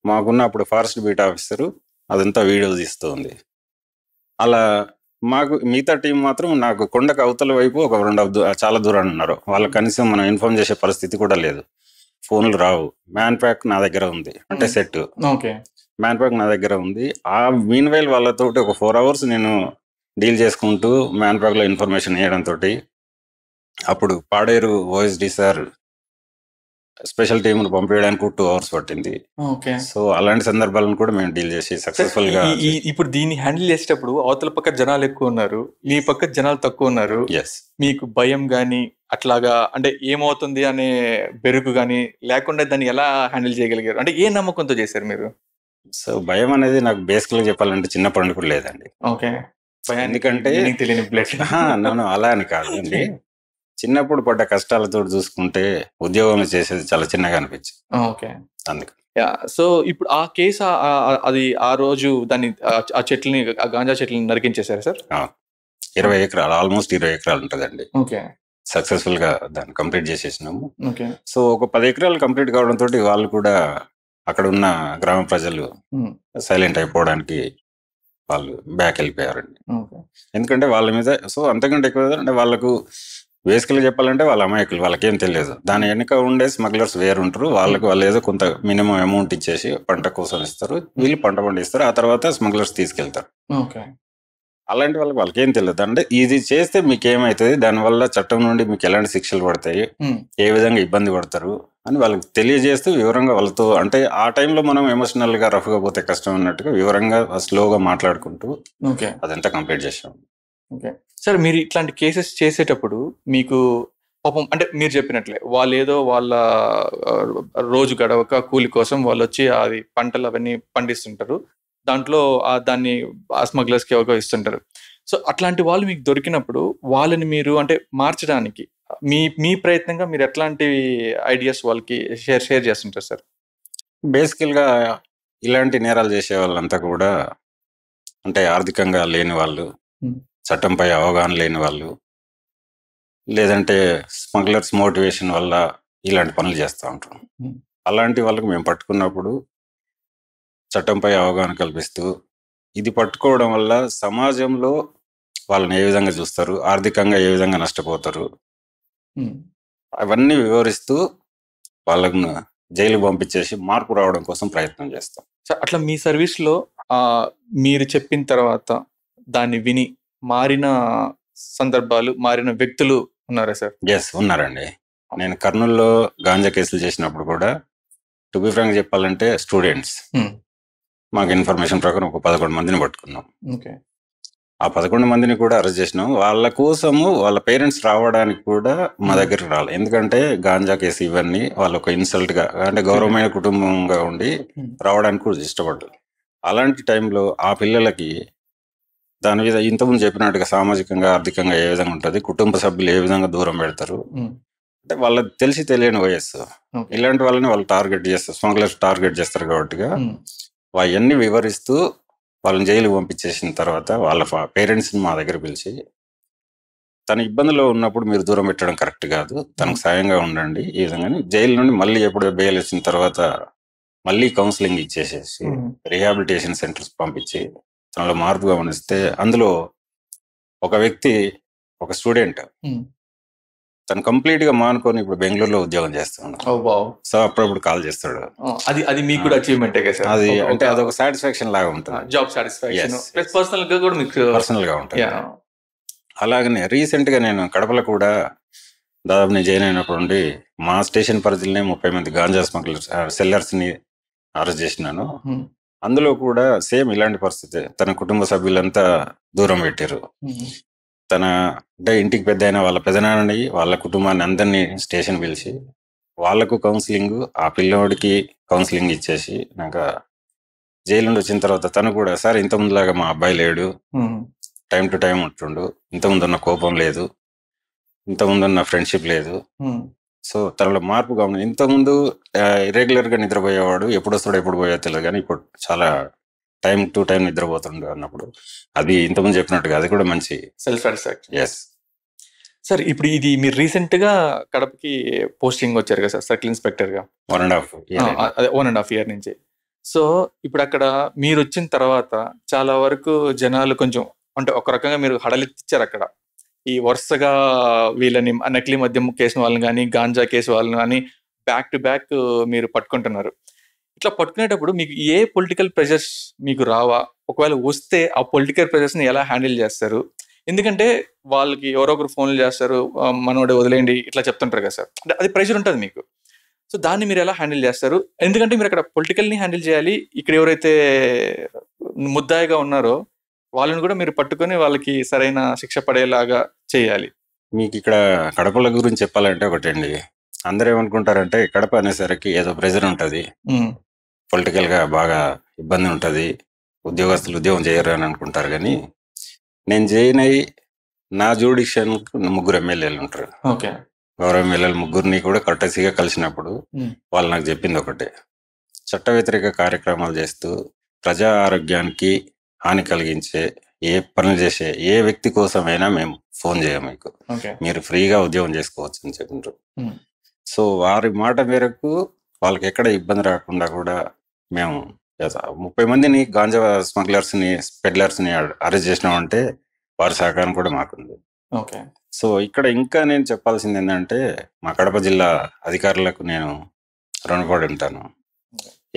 మాకున్న అప్పుడు ఫారెస్ట్ బీట్ ఆఫీసరు అదంతా వీడియో తీస్తుంది. అలా మాకు మిగతా టీం మాత్రం నాకు కొండకు అవతల వైపు ఒక 2 చాలా దూరాన్ని ఉన్నారు. వాళ్ళకి కనీసం మనం ఇన్ఫార్మ్ చేసే పరిస్థితి కూడా లేదు. ఫోన్లు రావు. మ్యాన్ ప్యాక్ నా దగ్గర ఉంది, అంటే సెట్ మ్యాన్ ప్యాక్ నా దగ్గర ఉంది. ఆ మీన్ వైల్ వాళ్ళతోటి ఒక 4 అవర్స్ నేను డీల్ చేసుకుంటూ మ్యాన్ ప్యాక్ లో ఇన్ఫర్మేషన్ ఇవ్వడంతో అప్పుడు పాడేరు ఓఎస్డి సార్ స్పెషల్ టీంను పంపించడానికి 2 అవర్స్ పట్టింది. సో అలాంటి సందర్భాలను కూడా మేము డీల్ చేసి సక్సెస్ఫుల్ గా. ఇప్పుడు దీన్ని హ్యాండిల్ చేసేటప్పుడు అవతల పక్క జనాలు ఎక్కువ ఉన్నారు, ఈ పక్క జనాలు తక్కువ ఉన్నారు. మీకు భయం గానీ అట్లాగా అంటే ఏమవుతుంది అనే బెరుకు గానీ లేకుండా దాన్ని ఎలా హ్యాండిల్ చేయగలిగారు? అంటే ఏ నమ్మకంతో చేశారు మీరు? సో భయం అనేది నాకు బేసికల్ గా చెప్పాలంటే చిన్నప్పటి కూడా లేదండి. ఎందుకంటే నన్ను అలా అని కాదండి, చిన్నప్పుడు పడ్డ కష్టాలతో చూసుకుంటే ఉద్యోగంలో చేసేది చాలా చిన్నగా అనిపించింది. అందుకు సో ఇప్పుడు ఆ కేసు అది ఆ రోజు దాన్ని ఆ చెట్లని, ఆ గాంజా చెట్లని నరికించేశారు సార్? 20 ఎకరాలు, ఆల్మోస్ట్ 20 ఎకరాలు ఉంటుందండి. సక్సెస్ఫుల్ గా దాన్ని కంప్లీట్ చేసేసినాము. సో ఒక 10 ఎకరాలు కంప్లీట్ కావడంతో వాళ్ళు కూడా అక్కడ ఉన్న గ్రామ ప్రజలు సైలెంట్ అయిపోవడానికి వాళ్ళు బ్యాక్ వెళ్ళిపోయారండి. ఎందుకంటే వాళ్ళ మీద సో అంతకంటే ఎక్కువ అంటే వాళ్ళకు బేసికల్గా చెప్పాలంటే వాళ్ళ అమాయకులు, వాళ్ళకేం తెలియదు. దాని వెనుక ఉండే స్మగ్లర్స్ వేరుంటారు. వాళ్ళు ఏదో కొంత మినిమం అమౌంట్ ఇచ్చేసి పంట కోసం ఇస్తారు, వీళ్ళు పంట పండిస్తారు, ఆ తర్వాత స్మగ్లర్స్ తీసుకెళ్తారు. అలాంటి వాళ్ళకి ఏం తెలియదు. అంటే ఇది చేస్తే మీకు ఏమవుతుంది, దానివల్ల చట్టం నుండి మీకు ఎలాంటి శిక్షలు పడతాయి, ఏ విధంగా ఇబ్బంది పడతారు అని వాళ్ళకి తెలియజేస్తూ వివరంగా వాళ్ళతో, అంటే ఆ టైంలో మనం ఎమోషనల్ గా రఫ్గా పోతే కష్టం అన్నట్టుగా వివరంగా స్లోగా మాట్లాడుకుంటూ అదంతా కంప్లీట్ చేసాం. సార్ మీరు ఇట్లాంటి కేసెస్ చేసేటప్పుడు మీకు పాపం అంటే మీరు చెప్పినట్లే వాళ్ళు ఏదో వాళ్ళ రోజు గడవక కూలి కోసం వాళ్ళు వచ్చి అది పంటలు అవన్నీ పండిస్తుంటారు, దాంట్లో దాన్ని స్మగ్లర్స్కి ఎవరికో ఇస్తుంటారు. సో అట్లాంటి వాళ్ళు మీకు దొరికినప్పుడు వాళ్ళని మీరు అంటే మార్చడానికి మీ ప్రయత్నంగా మీరు ఎట్లాంటి ఐడియాస్ వాళ్ళకి షేర్ చేస్తుంటారు సార్? బేసికల్గా ఇలాంటి నేరాలు చేసే వాళ్ళంతా కూడా అంటే ఆర్థికంగా లేని వాళ్ళు, చట్టంపై అవగాహన లేని వాళ్ళు, లేదంటే స్మగ్లర్స్ మోటివేషన్ వల్ల ఇలాంటి పనులు చేస్తూ ఉంటాం. అలాంటి వాళ్ళకి మేము పట్టుకున్నప్పుడు చట్టంపై అవగాహన కల్పిస్తూ ఇది పట్టుకోవడం వల్ల సమాజంలో వాళ్ళని ఏ విధంగా చూస్తారు, ఆర్థికంగా ఏ విధంగా నష్టపోతారు, అవన్నీ వివరిస్తూ వాళ్ళను జైలు పంపించేసి మార్పు రావడం కోసం ప్రయత్నం చేస్తాం. అట్లా మీ సర్వీస్లో మీరు చెప్పిన తర్వాత దాన్ని విని మారిన సందర్భాలు, మారిన వ్యక్తులు ఉన్నారా సార్? ఉన్నారండి. నేను కర్నూలులో గాంజా కేసులు చేసినప్పుడు కూడా టు బి ఫ్రాంక్ చెప్పాలంటే స్టూడెంట్స్ మాకు ఇన్ఫర్మేషన్ ప్రకారం ఒక 11 మందిని పట్టుకున్నాం. ఆ 11 మందిని కూడా అరెస్ట్ చేసినాం. వాళ్ళ కోసము వాళ్ళ పేరెంట్స్ రావడానికి కూడా మా దగ్గరికి రాలేదు. ఎందుకంటే గాంజా కేసు ఇవన్నీ వాళ్ళు ఒక ఇన్సల్ట్ గా, అంటే గౌరవమైన కుటుంబంగా ఉండి రావడానికి కూడా ఇష్టపడ్డారు. అలాంటి టైంలో ఆ పిల్లలకి దాని మీద ఇంతకుముందు చెప్పినట్టుగా సామాజికంగా, ఆర్థికంగా ఏ విధంగా ఉంటుంది, కుటుంబ సభ్యులు ఏ విధంగా దూరం పెడతారు, అంటే వాళ్ళకి తెలిసి తెలియని వయస్సు. ఇలాంటి వాళ్ళని వాళ్ళు టార్గెట్ చేస్తారు, స్మగ్లర్స్ టార్గెట్ చేస్తారు. కాబట్టి అవన్నీ వివరిస్తూ వాళ్ళని జైలుకి పంపించేసిన తర్వాత వాళ్ళ పేరెంట్స్ని మా దగ్గర పిలిచి, తన ఇబ్బందిలో ఉన్నప్పుడు మీరు దూరం పెట్టడం కరెక్ట్ కాదు, తనకు సాయంగా ఉండండి, ఈ విధంగా జైలు నుండి మళ్ళీ ఎప్పుడు బెయిల్ వచ్చిన తర్వాత మళ్ళీ కౌన్సిలింగ్ ఇచ్చేసేసి రీహాబిలిటేషన్ సెంటర్స్ పంపించి తనలో మార్పు గమనిస్తే, అందులో ఒక వ్యక్తి, ఒక స్టూడెంట్, తను కంప్లీట్ గా మానుకొని ఇప్పుడు బెంగళూరులో ఉద్యోగం చేస్తున్నాడు. సో అప్పుడప్పుడు కాల్ చేస్తాడు. అది మీకు కూడా అచీవ్మెంట్. అది అంటే అదొక సాటిస్ఫాక్షన్ లాగా ఉంటుంది, జాబ్ సాటిస్ఫాక్షన్, పర్సనల్ గా కూడా మీకు పర్సనల్ గా ఉంటుంది. అలాగనే రీసెంట్ గా నేను కడపలో కూడా దాదాపు నేను జాయిన్ అయినప్పుడు నుండి మా స్టేషన్ పరిధిలోనే 30 మంది గాంజా స్మగ్లర్స్ సెల్లర్స్ ని అరెస్ట్ చేసినాను. అందులో కూడా సేమ్ ఇలాంటి పరిస్థితి, తన కుటుంబ సభ్యులంతా దూరం పెట్టారు. తన అంటే ఇంటికి పెద్ద అయిన వాళ్ళ పెదనాన్నని, వాళ్ళ కుటుంబాన్ని అందరినీ స్టేషన్ పిలిచి వాళ్ళకు కౌన్సిలింగ్, ఆ పిల్లోడికి కౌన్సిలింగ్ ఇచ్చేసి, ఇంకా జైలు నుండి వచ్చిన తర్వాత తను కూడా, సార్ ఇంతకుముందులాగా మా అబ్బాయి లేడు, టైం టు టైం ఉంటుండు, ఇంతకుముందు ఉన్న కోపం లేదు, ఇంతకుముందు ఉన్న ఫ్రెండ్షిప్ లేదు. సో తనలో మార్పు గమనం. ఇంతకుముందు ఇర్రెగ్యులర్ గా నిద్రపోయేవాడు, ఎప్పుడు వస్తాడో ఎప్పుడు పోయో తెలియదు, కానీ ఇప్పుడు చాలా టైం టు టైం నిద్రపోతుండే అన్నప్పుడు, అది ఇంతకుముందు చెప్పినట్టుగా అది కూడా మంచి సెల్ఫ్ సాటిస్ఫాక్షన్. ఎస్ సార్, ఇప్పుడు ఇది మీరు రీసెంట్ గా కడపకి పోస్టింగ్ వచ్చారు కదా సార్, సర్కిల్ ఇన్స్పెక్టర్ గా 1.5 year నుంచి. సో ఇప్పుడు అక్కడ మీరు వచ్చిన తర్వాత చాలా వరకు జనాలు కొంచెం అంటే ఒక రకంగా మీరు హడలెత్తిచ్చారు అక్కడ. ఈ వరుసగా వీళ్ళని నకిలీ మద్యం కేసు వాళ్ళని కానీ, గాంజా కేసు వాళ్ళని కానీ బ్యాక్ టు బ్యాక్ మీరు పట్టుకుంటున్నారు. ఇట్లా పట్టుకునేటప్పుడు మీకు ఏ పొలిటికల్ ప్రెషర్స్ మీకు రావా? ఒకవేళ వస్తే ఆ పొలిటికల్ ప్రెషర్స్ ని ఎలా హ్యాండిల్ చేస్తారు? ఎందుకంటే వాళ్ళకి ఎవరో ఒకరు ఫోన్లు చేస్తారు, మనోడే వదిలేయండి ఇట్లా చెప్తుంటారు కదా సార్, అంటే అది ప్రెషర్ ఉంటుంది మీకు. సో దాన్ని మీరు ఎలా హ్యాండిల్ చేస్తారు? ఎందుకంటే మీరు అక్కడ పొలిటికల్ని హ్యాండిల్ చేయాలి, ఇక్కడ ఎవరైతే ముద్దాయిగా ఉన్నారో వాళ్ళని కూడా మీరు పట్టుకొని వాళ్ళకి సరైన శిక్ష పడేలాగా చేయాలి. మీకు ఇక్కడ కడపల గురించి చెప్పాలంటే ఒకటండి, అందరూ ఏమనుకుంటారంటే కడప అనేసరికి ఏదో ప్రెజర్ ఉంటుంది, పొలిటికల్ గా బాగా ఇబ్బంది ఉంటుంది, ఉద్యోగస్తులు ఉద్యోగం చేయరు అని అనుకుంటారు. కానీ నేను జాయిన్ అయ్యి నా జ్యూడిషన్ 3 ఎమ్మెల్యేలు ఉంటారు. గౌరవ ఎమ్మెల్యేలు 3 కూడా కర్టసీగా కలిసినప్పుడు వాళ్ళు నాకు చెప్పింది ఒకటే, చట్ట వ్యతిరేక కార్యక్రమాలు చేస్తూ ప్రజా ఆరోగ్యానికి హాని కలిగించే ఏ పనులు చేసే ఏ వ్యక్తి కోసమైనా మేము ఫోన్ చేయం, మీకు మీరు ఫ్రీగా ఉద్యోగం చేసుకోవచ్చు అని చెప్పిండ్రు. సో వారి మాట మేరకు వాళ్ళకి ఎక్కడ ఇబ్బంది రాకుండా కూడా మేము 30 మందిని గాంజా స్మగ్లర్స్ ని, పెడ్లర్స్ ని అరెస్ట్ చేసినామంటే వారి సహకారం కూడా మాకుంది. సో ఇక్కడ ఇంకా నేను చెప్పాల్సింది ఏంటంటే, మా కడప జిల్లా అధికారులకు నేను రుణపడి ఉంటాను.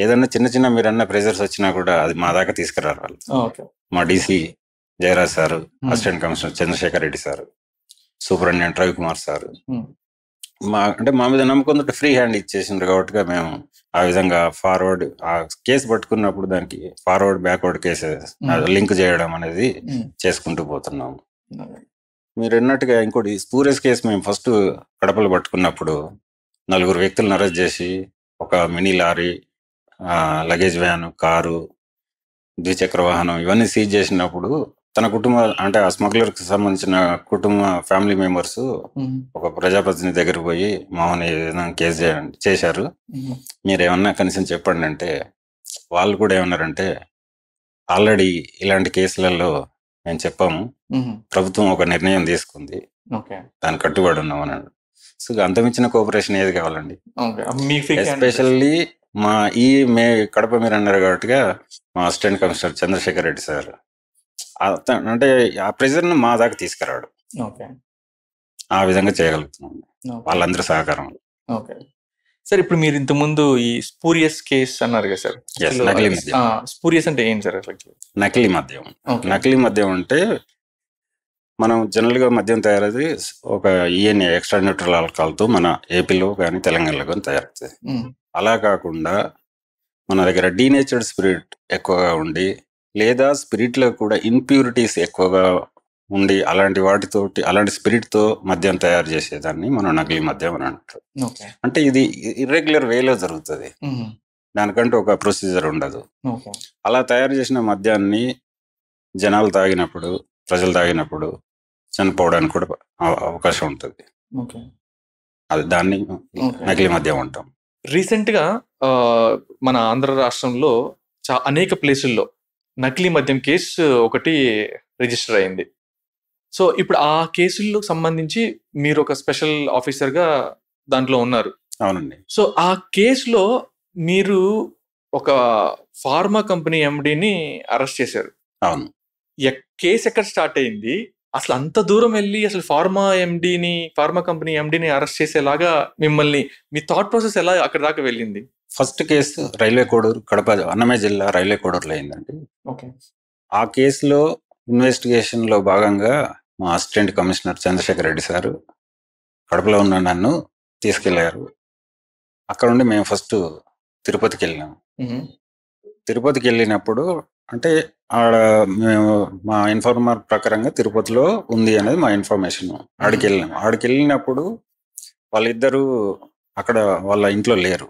ఏదన్నా చిన్న చిన్న మీరు అన్న ప్రెజర్స్ వచ్చినా కూడా అది మా దాకా తీసుకురారు వాళ్ళు. మా DC Jayaraj sir, assistant commissioner Chandrashekar Reddy sir, superintendent Ravikumar sir మా మీద నమ్మకంతో ఫ్రీ హ్యాండ్ ఇచ్చేసిండ్రు. కాబట్టి మేము ఆ విధంగా ఫార్వర్డ్ ఆ కేసు పట్టుకున్నప్పుడు దానికి ఫార్వర్డ్ బ్యాక్వర్డ్ కేసెస్ లింక్ చేయడం అనేది చేసుకుంటూ పోతున్నాము. మీరు అన్నట్టుగా ఇంకోటి స్పూరియస్ కేసు మేము ఫస్ట్ కడపలో పట్టుకున్నప్పుడు 4 వ్యక్తులను అరెస్ట్ చేసి ఒక mini lorry, luggage van, car, ద్విచక్ర వాహనం ఇవన్నీ సీజ్ చేసినప్పుడు తన కుటుంబ అంటే ఆ స్మగ్లర్ కి సంబంధించిన కుటుంబ ఫ్యామిలీ మెంబర్స్ ఒక ప్రజాప్రతినిధి దగ్గర పోయి మోహన్ కేసు చేశారు, మీరు ఏమన్నా కనీసం చెప్పండి అంటే, వాళ్ళు కూడా ఏమన్నారంటే ఆల్రెడీ ఇలాంటి కేసులలో మేము చెప్పాము, ప్రభుత్వం ఒక నిర్ణయం తీసుకుంది, దాన్ని కట్టుబడి ఉన్నాం అన్నాడు. సో అంతమించిన కోఆపరేషన్ ఏది కావాలండి? ఎస్పెషల్లీ మా కడప మీరు అన్నారు కాబట్టిగా మా assistant commissioner Chandrashekar Reddy sir అంటే ఆ ప్రెజర్ ను మా దాకా తీసుకురాడు, ఆ విధంగా చేయగలుగుతున్నాం వాళ్ళందరూ సహకారం. సార్ ఇప్పుడు మీరు ఇంతకుముందు ఈ స్పూరియస్ కేసు అన్నారు కదా సార్, స్పూరియస్ అంటే ఏంటి సార్? నకిలీ మద్యం. నకిలీ మద్యం అంటే మనం జనరల్ గా మద్యం తయారది ఒక ఈఎన్ఏ ఎక్స్ట్రా న్యూట్రల్ ఆల్కహాల్ తో మన ఏపీలో కానీ తెలంగాణలో కానీ తయారవుతుంది. అలా కాకుండా మన దగ్గర డీనేచర్డ్ స్పిరిట్ ఎక్కువగా ఉండి లేదా స్పిరిట్లో కూడా ఇంప్యూరిటీస్ ఎక్కువగా ఉండి అలాంటి వాటితోటి అలాంటి స్పిరిట్తో మద్యం తయారు చేసేదాన్ని మనం నకిలీ మద్యం అని అంటారు. అంటే ఇది ఇర్రెగ్యులర్ వేలో జరుగుతుంది, దానికంటే ఒక ప్రొసీజర్ ఉండదు. అలా తయారు చేసిన మద్యాన్ని జనాలు తాగినప్పుడు, ప్రజలు తాగినప్పుడు చనిపోవడానికి కూడా అవకాశం ఉంటుంది. అది దాన్ని నకిలీ మద్యం అంటాం. రీసెంట్గా మన ఆంధ్ర రాష్ట్రంలో అనేక ప్లేసుల్లో నకిలీ మద్యం కేసు ఒకటి రిజిస్టర్ అయింది. సో ఇప్పుడు ఆ కేసులకు సంబంధించి మీరు ఒక స్పెషల్ ఆఫీసర్గా దాంట్లో ఉన్నారు. అవునండి. సో ఆ కేసులో మీరు ఒక ఫార్మా కంపెనీ ఎండిని అరెస్ట్ చేశారు. అవును. కేసు ఎక్కడ స్టార్ట్ అయింది, అసలు అంత దూరం వెళ్ళి అసలు ఫార్మా కంపెనీ ఎండిని అరెస్ట్ చేసేలాగా మిమ్మల్ని మీ థాట్ ప్రాసెస్ ఎలా అక్కడ దాకా వెళ్ళింది? First case railway Koduru, Kadapa, Annamayya జిల్లా రైల్వే కోడూరులో అయిందండి. ఆ కేసులో ఇన్వెస్టిగేషన్లో భాగంగా మా assistant commissioner Chandrashekar Reddy sir కడపలో ఉన్న నన్ను తీసుకెళ్లారు. అక్కడ నుండి మేము ఫస్ట్ తిరుపతికి వెళ్ళినాము. తిరుపతికి వెళ్ళినప్పుడు అంటే ఆడ మేము మా ఇన్ఫార్మర్ ప్రకారంగా తిరుపతిలో ఉంది అనేది మా ఇన్ఫర్మేషన్. ఆడికి వెళ్ళినాము. ఆడికి వెళ్ళినప్పుడు వాళ్ళిద్దరూ అక్కడ వాళ్ళ ఇంట్లో లేరు.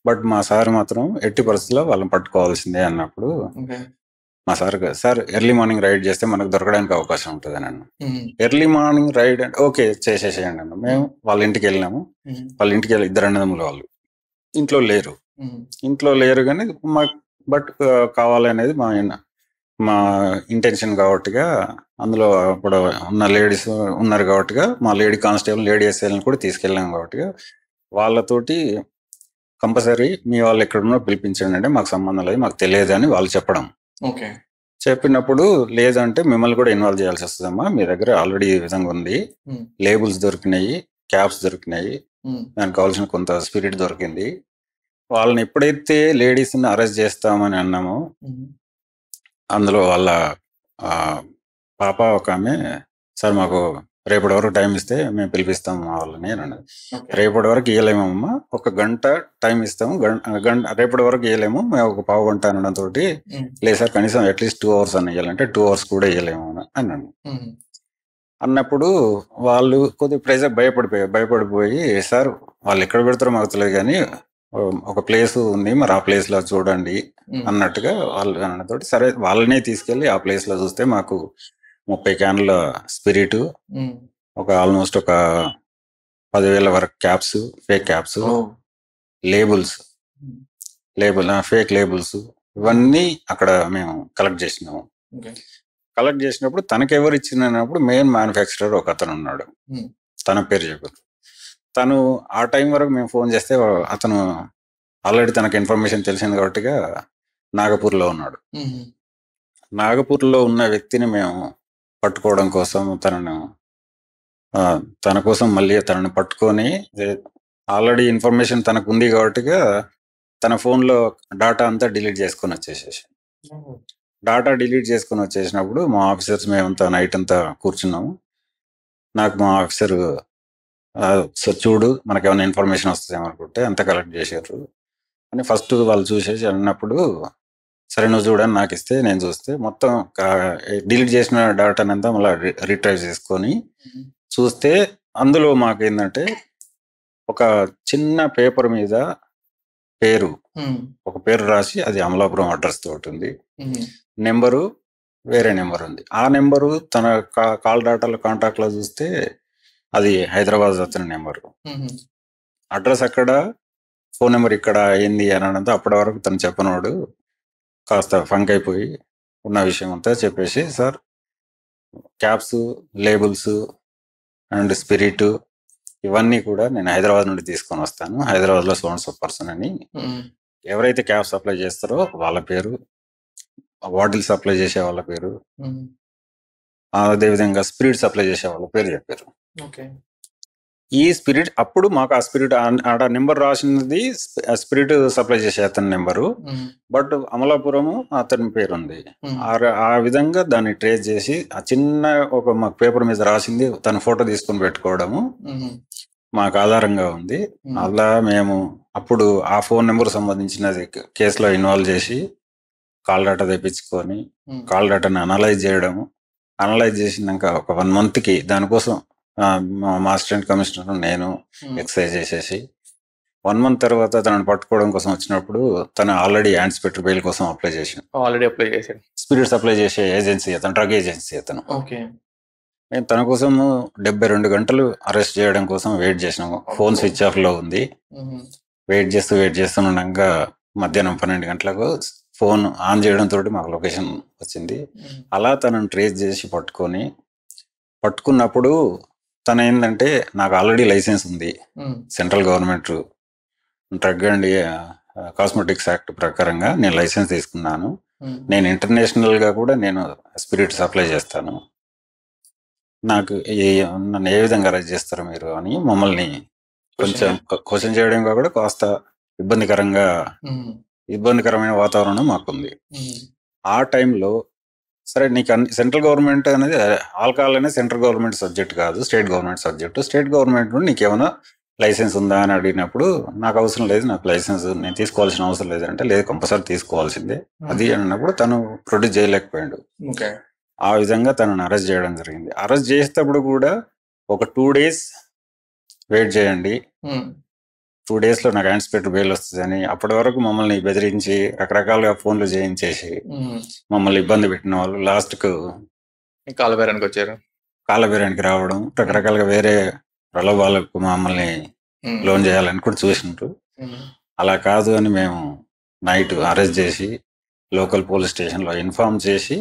బట్ మా సార్ మాత్రం ఎట్టి పరిస్థితుల్లో వాళ్ళని పట్టుకోవాల్సిందే అన్నప్పుడు మా సార్ ఎర్లీ మార్నింగ్ రైడ్ చేస్తే మనకు దొరకడానికి అవకాశం ఉంటుంది అని అన్న. ఎర్లీ మార్నింగ్ రైడ్ అంటే ఓకే చేసేసేయండి అన్న. మేము వాళ్ళ ఇంటికి వెళ్ళినాము. వాళ్ళ ఇంటికి వెళ్ళి 2 అన్నదమ్ములు, వాళ్ళు ఇంట్లో లేరు కానీ బట్ కావాలనేది మా ఇంటెన్షన్ కాబట్టిగా, అందులో అప్పుడు ఉన్న లేడీస్ ఉన్నారు కాబట్టిగా మా లేడీ కానిస్టేబుల్, లేడీ ఎస్ఐలను కూడా తీసుకెళ్ళాం కాబట్టిగా వాళ్ళతోటి కంపల్సరీ మీ వాళ్ళు ఎక్కడున్నా పిలిపించండి అంటే మాకు సంబంధం లేదు, మాకు తెలియదు అని వాళ్ళు చెప్పడం. చెప్పినప్పుడు లేదంటే మిమ్మల్ని కూడా ఇన్వాల్వ్ చేయాల్సి వస్తుందమ్మా, మీ దగ్గర ఆల్రెడీ ఈ విధంగా ఉంది, లేబుల్స్ దొరికినాయి, క్యాప్స్ దొరికినాయి, దానికి కావాల్సిన కొంత స్పిరిట్ దొరికింది. వాళ్ళని ఎప్పుడైతే లేడీస్ని అరెస్ట్ చేస్తామని అన్నామో అందులో వాళ్ళ పాప ఒక ఆమె, సార్ మాకు రేపటి వరకు టైం ఇస్తే మేము పిలిపిస్తాము మా వాళ్ళని అని అన్నది. రేపటి వరకు ఇవ్వలేమమ్మా, 1 గంట టైం ఇస్తాము, రేపటి వరకు ఇవ్వలేము, మేము 1 పావు గంట అనడంతో లేదు సార్ కనీసం అట్లీస్ట్ 2 hours అని ఇవ్వాలంటే 2 hours కూడా ఇవ్వలేము అన్నాను. అన్నప్పుడు వాళ్ళు కొద్దిగా ప్రెజర్ భయపడిపోయి సార్ వాళ్ళు ఎక్కడ పెడతారో మాకు తెలియదు కానీ ఒక ప్లేస్ ఉంది, మరి ఆ ప్లేస్ లో చూడండి అన్నట్టుగా వాళ్ళు అన్నతోటి సరే వాళ్ళనే తీసుకెళ్లి ఆ ప్లేస్ లో చూస్తే మాకు 30 క్యాన్ల స్పిరిట్, ఆల్మోస్ట్ ఒక 10,000 వరకు caps, fake caps, fake labels ఇవన్నీ అక్కడ మేము కలెక్ట్ చేసినాము. కలెక్ట్ చేసినప్పుడు తనకెవరు ఇచ్చినప్పుడు మెయిన్ మ్యానుఫ్యాక్చరర్ ఒక అతను ఉన్నాడు, తన పేరు చెప్పారు. తను ఆ టైం వరకు మేము ఫోన్ చేస్తే అతను ఆల్రెడీ తనకు ఇన్ఫర్మేషన్ తెలిసింది కాబట్టిగా నాగపూర్లో ఉన్నాడు. నాగపూర్లో ఉన్న వ్యక్తిని మేము పట్టుకోవడం కోసం తన కోసం మళ్ళీ తనని పట్టుకొని, ఆల్రెడీ ఇన్ఫర్మేషన్ తనకు ఉంది కాబట్టిగా తన ఫోన్లో డాటా అంతా డిలీట్ చేసుకొని వచ్చేసినప్పుడు మా ఆఫీసర్స్ మేమంతా నైట్ అంతా కూర్చున్నాము. నాకు మా ఆఫీసర్ సార్ చూడు మనకి ఏమైనా ఇన్ఫర్మేషన్ వస్తుందేమో అనుకుంటే అంతా కలెక్ట్ చేశారు అని ఫస్ట్ వాళ్ళు చూసేసి అన్నప్పుడు సరే నువ్వు చూడని నాకు ఇస్తే నేను చూస్తే మొత్తం డిలీట్ చేసిన డాటానంతా మళ్ళీ రిట్రైవ్ చేసుకొని చూస్తే అందులో మాకు ఏంటంటే ఒక చిన్న పేపర్ మీద ఒక పేరు రాసి అది అమలాపురం అడ్రస్ తోటి ఉంది, నెంబరు వేరే నెంబర్ ఉంది. ఆ నెంబరు తన కాల్ డాటాలో కాంటాక్ట్ లో చూస్తే అది హైదరాబాద్ అతని నెంబరు, అడ్రస్ అక్కడ, ఫోన్ నెంబర్ ఇక్కడ ఏంది అని అనడంతో అప్పటి వరకు తను చెప్పనోడు కాస్త ఫంక్ అయిపోయి ఉన్న విషయం అంతా చెప్పేసి sir caps, labels and spirit ఇవన్నీ కూడా నేను హైదరాబాద్ నుండి తీసుకొని వస్తాను, హైదరాబాద్లో సో పర్సన్ అని ఎవరైతే క్యాప్ సప్లై చేస్తారో వాళ్ళ పేరు, బాటిల్ సప్లై చేసే వాళ్ళ పేరు, అదేవిధంగా స్పిరిట్ సప్లై చేసే వాళ్ళ పేరు చెప్పారు. ఈ స్పిరిట్ అప్పుడు మాకు ఆ స్పిరిట్ ఆడ నెంబర్ రాసినది స్పిరిట్ సప్లై చేసే అతని నెంబరు, బట్ అమలాపురము అతని పేరు ఉంది. ఆ విధంగా దాన్ని ట్రేస్ చేసి ఆ చిన్న ఒక మాకు పేపర్ మీద రాసింది తన ఫోటో తీసుకుని పెట్టుకోవడము మాకు ఆధారంగా ఉంది. అలా మేము అప్పుడు ఆ ఫోన్ నెంబర్ సంబంధించినది కేసులో ఇన్వాల్వ్ చేసి కాల్ డేటా తెప్పించుకొని కాల్ డేటాని అనలైజ్ చేయడము, అనలైజ్ చేసినాక ఒక 1 monthకి దానికోసం మా అసిస్టెంట్ కమిషనర్ నేను ఎక్సర్సైజ్ చేసేసి 1 month తర్వాత తనని పట్టుకోవడం కోసం వచ్చినప్పుడు తను ఆల్రెడీ ఇన్స్పెక్టర్ బెయిల్ కోసం అప్లై చేశాడు. స్పిరిట్స్ అప్లై చేసే ఏజెన్సీ అతను, డ్రగ్ ఏజెన్సీ అతను. నేను తన కోసం 72 గంటలు అరెస్ట్ చేయడం కోసం వెయిట్ చేసినాము. ఫోన్ స్విచ్ ఆఫ్ లో ఉంది. వెయిట్ చేస్తుండగా మధ్యాహ్నం 12 గంటలకు ఫోన్ ఆన్ చేయడంతో మాకు లొకేషన్ వచ్చింది. అలా తనను ట్రేస్ చేసి పట్టుకున్నప్పుడు తను ఏంటంటే, నాకు ఆల్రెడీ లైసెన్స్ ఉంది central government drug and cosmetics act ప్రకారంగా నేను లైసెన్స్ తీసుకున్నాను. నేను ఇంటర్నేషనల్ గా కూడా నేను స్పిరిట్ సప్లై చేస్తాను. నాకు నన్ను ఏ విధంగా అరెస్ట్ చేస్తారు మీరు అని మమ్మల్ని కొంచెం క్వశ్చన్ చేయడం కూడా కాస్త ఇబ్బందికరమైన వాతావరణం మాకుంది. ఆ టైంలో సరే, నీకు సెంట్రల్ గవర్నమెంట్ అనేది, ఆల్కహాల్ అనేది సెంట్రల్ గవర్నమెంట్ సబ్జెక్ట్ కాదు, state government subject. State government నుండి నీకు ఏమైనా లైసెన్స్ ఉందా అని అడిగినప్పుడు నాకు అవసరం లేదు, నాకు లైసెన్స్ నేను తీసుకోవాల్సిన అవసరం లేదు అంటే, లేదు కంపల్సరీ తీసుకోవాల్సిందే అది అన్నప్పుడు తను ప్రొడ్యూస్ చేయలేకపోయాడు. ఆ విధంగా తనను అరెస్ట్ చేయడం జరిగింది. అరెస్ట్ చేసేటప్పుడు కూడా ఒక 2 days వెయిట్ చేయండి, 2 daysలో నాకు ఇన్స్పెక్టర్ బెయిల్ వస్తుందని అప్పటి వరకు మమ్మల్ని బెదిరించి రకరకాలుగా ఫోన్లు చేయించేసి మమ్మల్ని ఇబ్బంది పెట్టిన వాళ్ళు లాస్ట్కు కాలబేరానికి రావడం, రకరకాలుగా వేరే ప్రలోభాలకు మమ్మల్ని లోన్ చేయాలని కూడా చూసినారు. అలా కాదు అని మేము నైట్ అరెస్ట్ చేసి లోకల్ పోలీస్ స్టేషన్లో ఇన్ఫార్మ్ చేసి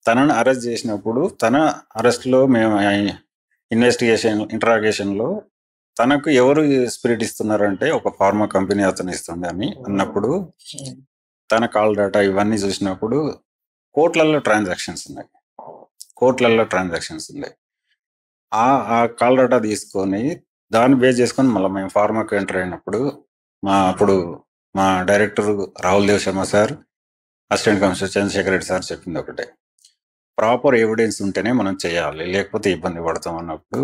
తనను అరెస్ట్ చేసినప్పుడు, తన అరెస్ట్లో మేము ఇంటరాగేషన్లో తనకు ఎవరు స్పిరిట్ ఇస్తున్నారంటే ఒక ఫార్మా కంపెనీ అతను ఇస్తుండే అని అన్నప్పుడు, తన కాల్ డేటా ఇవన్నీ చూసినప్పుడు కోట్లల్లో ట్రాన్సాక్షన్స్ ఉన్నాయి. ఆ కాల్ డేటా తీసుకొని దాన్ని బేస్ చేసుకొని మళ్ళీ మేము ఫార్మాకు ఎంటర్ అయినప్పుడు మా director Rahul Dev Sharma sir, assistant commissioner Chandrashekar Reddy sir చెప్పింది ఒకటే, ప్రాపర్ ఎవిడెన్స్ ఉంటేనే మనం చేయాలి, లేకపోతే ఇబ్బంది పడతాం అన్నప్పుడు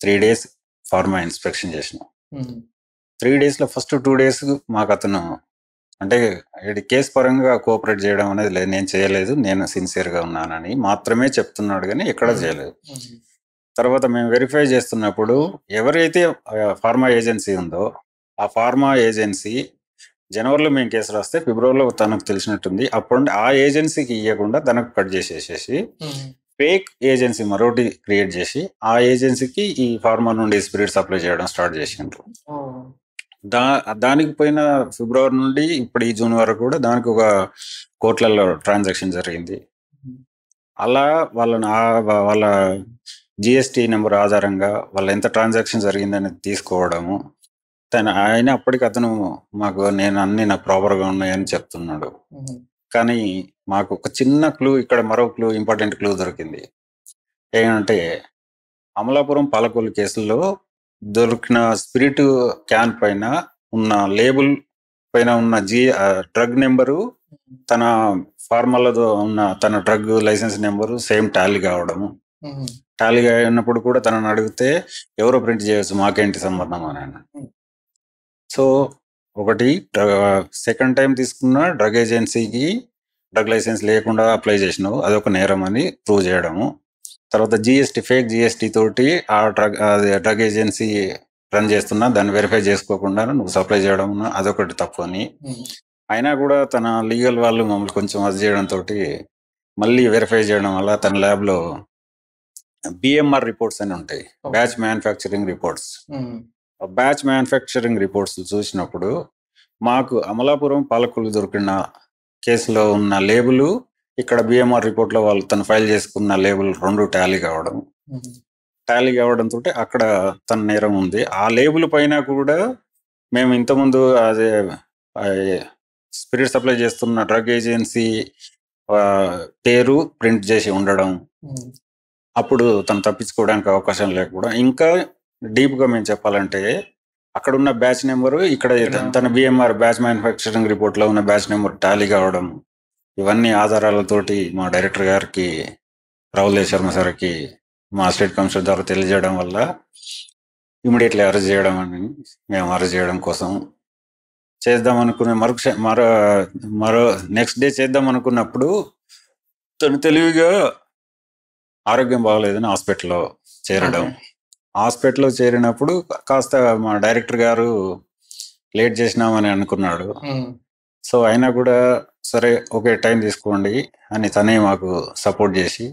3 days ఫార్మా ఇన్స్పెక్షన్ చేసినాం. 3 daysలో ఫస్ట్ 2 days మాకు అతను అంటే కేసు పరంగా కోఆపరేట్ చేయడం అనేది లేదు, నేను చేయలేదు, నేను సిన్సియర్గా ఉన్నానని మాత్రమే చెప్తున్నాడు కానీ ఎక్కడ చేయలేదు. తర్వాత మేము వెరిఫై చేస్తున్నప్పుడు ఎవరైతే ఫార్మా ఏజెన్సీ ఉందో ఆ ఫార్మా ఏజెన్సీ జనవరిలో మేము కేసు రాస్తే ఫిబ్రవరిలో తనకు తెలిసినట్టుంది, అప్పుడు ఆ ఏజెన్సీకి ఇవ్వకుండా తనకు కట్ చేసేసేసి ఫేక్ ఏజెన్సీ మరొకటి క్రియేట్ చేసి ఆ ఏజెన్సీకి ఈ ఫార్మా నుండి స్పిరిట్ సప్లై చేయడం స్టార్ట్ చేసిండ్రు. దానికి పోయిన ఫిబ్రవరి నుండి ఇప్పుడు ఈ జూన్ వరకు కూడా దానికి ఒక కోట్లలో ట్రాన్సాక్షన్ జరిగింది. అలా వాళ్ళ జిఎస్టీ నెంబర్ ఆధారంగా వాళ్ళ ఎంత ట్రాన్సాక్షన్ జరిగిందని తీసుకోవడము. ఆయన అప్పటికి అతను నేను అన్ని నాకు ప్రాపర్గా ఉన్నాయని చెప్తున్నాడు. కానీ మాకు ఒక చిన్న క్లూ, ఇక్కడ మరో క్లూ, ఇంపార్టెంట్ క్లూ దొరికింది. ఏంటంటే అమలాపురం పాలకొల్లు కేసుల్లో దొరికిన స్పిరిట్ క్యాన్ పైన ఉన్న లేబుల్ పైన ఉన్న డ్రగ్ నెంబరు తన ఫార్మాలో ఉన్న తన drug license number same tally కావడము. టాలీ అయినప్పుడు కూడా తనని అడిగితే ఎవరో ప్రింట్ చేయవచ్చు, మాకేంటి సంబంధం అని. సో ఒకటి, సెకండ్ టైం తీసుకున్న డ్రగ్ ఏజెన్సీకి డ్రగ్ లైసెన్స్ లేకుండా అప్లై చేసినావు, అదొక నేరం అని ప్రూవ్ చేయడము. తర్వాత ఫేక్ జిఎస్టీ తోటి ఆ డ్రగ్ ఏజెన్సీ రన్ చేస్తున్నా దాన్ని వెరిఫై చేసుకోకుండా నువ్వు సప్లై చేయడం, అదొకటి తప్పు అని. అయినా కూడా తన లీగల్ వాళ్ళు మమ్మల్ని కొంచెం అది చేయడంతో మళ్ళీ వెరిఫై చేయడం వల్ల తన ల్యాబ్లో బిఎంఆర్ రిపోర్ట్స్ అని ఉంటాయి, batch manufacturing reports. Batch manufacturing reports చూసినప్పుడు మాకు అమలాపురం పాలకొల్లు దొరికిన కేసులో ఉన్న లేబుల్, ఇక్కడ బిఎంఆర్ రిపోర్ట్లో వాళ్ళు తను ఫైల్ చేసుకున్న లేబుల్ 2 టాలీ కావడంతో అక్కడ తన నేరం ఉంది. ఆ లేబుల్ పైన కూడా మేము ఇంతకుముందు అదే స్పిరిట్ సప్లై చేస్తున్న డ్రగ్ ఏజెన్సీ పేరు ప్రింట్ చేసి ఉండడం, అప్పుడు తను తప్పించుకోవడానికి అవకాశం లేకపోవడం. ఇంకా డీప్గా మేము చెప్పాలంటే అక్కడ ఉన్న బ్యాచ్ నెంబరు ఇక్కడ తన బిఎంఆర్ బ్యాచ్ మ్యానుఫ్యాక్చరింగ్ రిపోర్ట్లో ఉన్న బ్యాచ్ నెంబర్ టాలీ కావడం, ఇవన్నీ ఆధారాలతోటి మా డైరెక్టర్ గారికి, రాహుల్ దేవ్ శర్మ సార్కి మా స్టేట్ కమిషనర్ ద్వారా తెలియజేయడం వల్ల ఇమీడియట్లీ అరెస్ట్ చేయడం కోసం చేద్దాం అనుకునే మరో నెక్స్ట్ డే చేద్దాం అనుకున్నప్పుడు తను తెలివిగా ఆరోగ్యం బాగలేదని హాస్పిటల్లో చేరడం. హాస్పిటల్లో చేరినప్పుడు కాస్త మా డైరెక్టర్ గారు లేట్ చేసినామని అనుకున్నాడు. సో అయినా కూడా సరే ఓకే టైం తీసుకోండి అని తనే మాకు సపోర్ట్ చేసి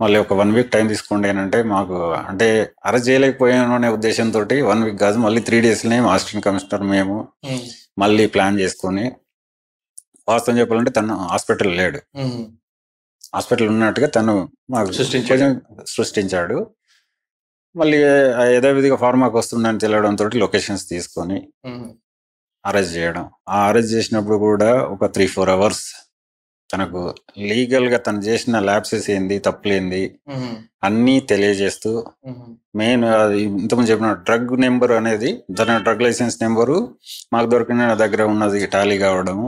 మళ్ళీ ఒక 1 వీక్ టైం తీసుకోండి అని అంటే మాకు అంటే అరెస్ట్ చేయలేకపోయాను అనే ఉద్దేశంతో 1 వీక్ కాదు మళ్ళీ 3 daysనే అసిస్టెంట్ కమిషనర్ మేము మళ్ళీ ప్లాన్ చేసుకొని, వాస్తవం చెప్పాలంటే తను హాస్పిటల్ లేడు, హాస్పిటల్ ఉన్నట్టుగా తను మాకు సృష్టించాడు. మళ్ళీ యథావిధిగా ఫార్మాకి వస్తుందని తెలియడంతో లొకేషన్స్ తీసుకొని అరెస్ట్ చేయడం. ఆ అరెస్ట్ చేసినప్పుడు కూడా ఒక 3-4 hours తనకు లీగల్ గా తను చేసిన ల్యాప్సెస్ ఏంది, తప్పులేంది అన్నీ తెలియజేస్తూ, మెయిన్ అది ఇంతకుముందు చెప్పిన డ్రగ్ నెంబర్ అనేది తన డ్రగ్ లైసెన్స్ నెంబరు మాకు దొరికిన దగ్గర ఉన్నది టాలీ కావడము,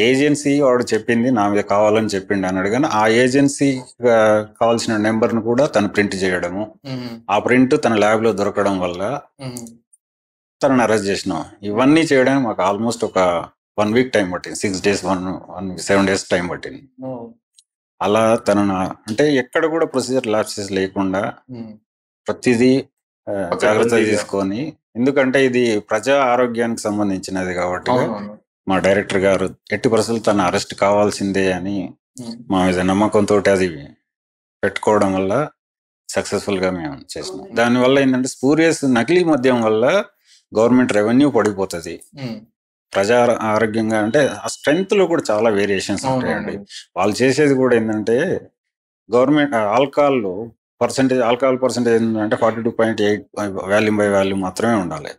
ఏజెన్సీ వాడు చెప్పింది నా మీద కావాలని చెప్పిండు అన్నాడు కానీ ఆ ఏజెన్సీ కావాల్సిన నెంబర్ను కూడా తను ప్రింట్ చేయడము, ఆ ప్రింట్ తన ల్యాబ్ లో దొరకడం వల్ల తనని అరెస్ట్ చేసినాం. ఇవన్నీ చేయడానికి మాకు ఆల్మోస్ట్ ఒక 1 వీక్ టైం పట్టింది. 6 days 7 days టైం పట్టింది. అలా తనను అంటే ఎక్కడ కూడా ప్రొసీజర్ ల్యాప్సెస్ లేకుండా ప్రతిదీ జాగ్రత్త తీసుకొని, ఎందుకంటే ఇది ప్రజా ఆరోగ్యానికి సంబంధించినది కాబట్టి మా డైరెక్టర్ గారు ఎట్టి పరిస్థితులు తన అరెస్ట్ కావాల్సిందే అని మా మీద నమ్మకంతో అది పెట్టుకోవడం వల్ల సక్సెస్ఫుల్ గా మేము చేసినాం. దానివల్ల ఏంటంటే స్పూరియస్ నకిలీ మద్యం వల్ల గవర్నమెంట్ రెవెన్యూ పడిపోతుంది, ప్రజా ఆరోగ్యంగా అంటే ఆ స్ట్రెంగ్త్ లో కూడా చాలా వేరియేషన్స్ ఉంటాయండి. వాళ్ళు చేసేది కూడా ఏంటంటే గవర్నమెంట్ ఆల్కహాల్ పర్సెంటేజ్ ఏంటంటే 42.8 వాల్యూమ్ బై వాల్యూమ్ మాత్రమే ఉండాలి.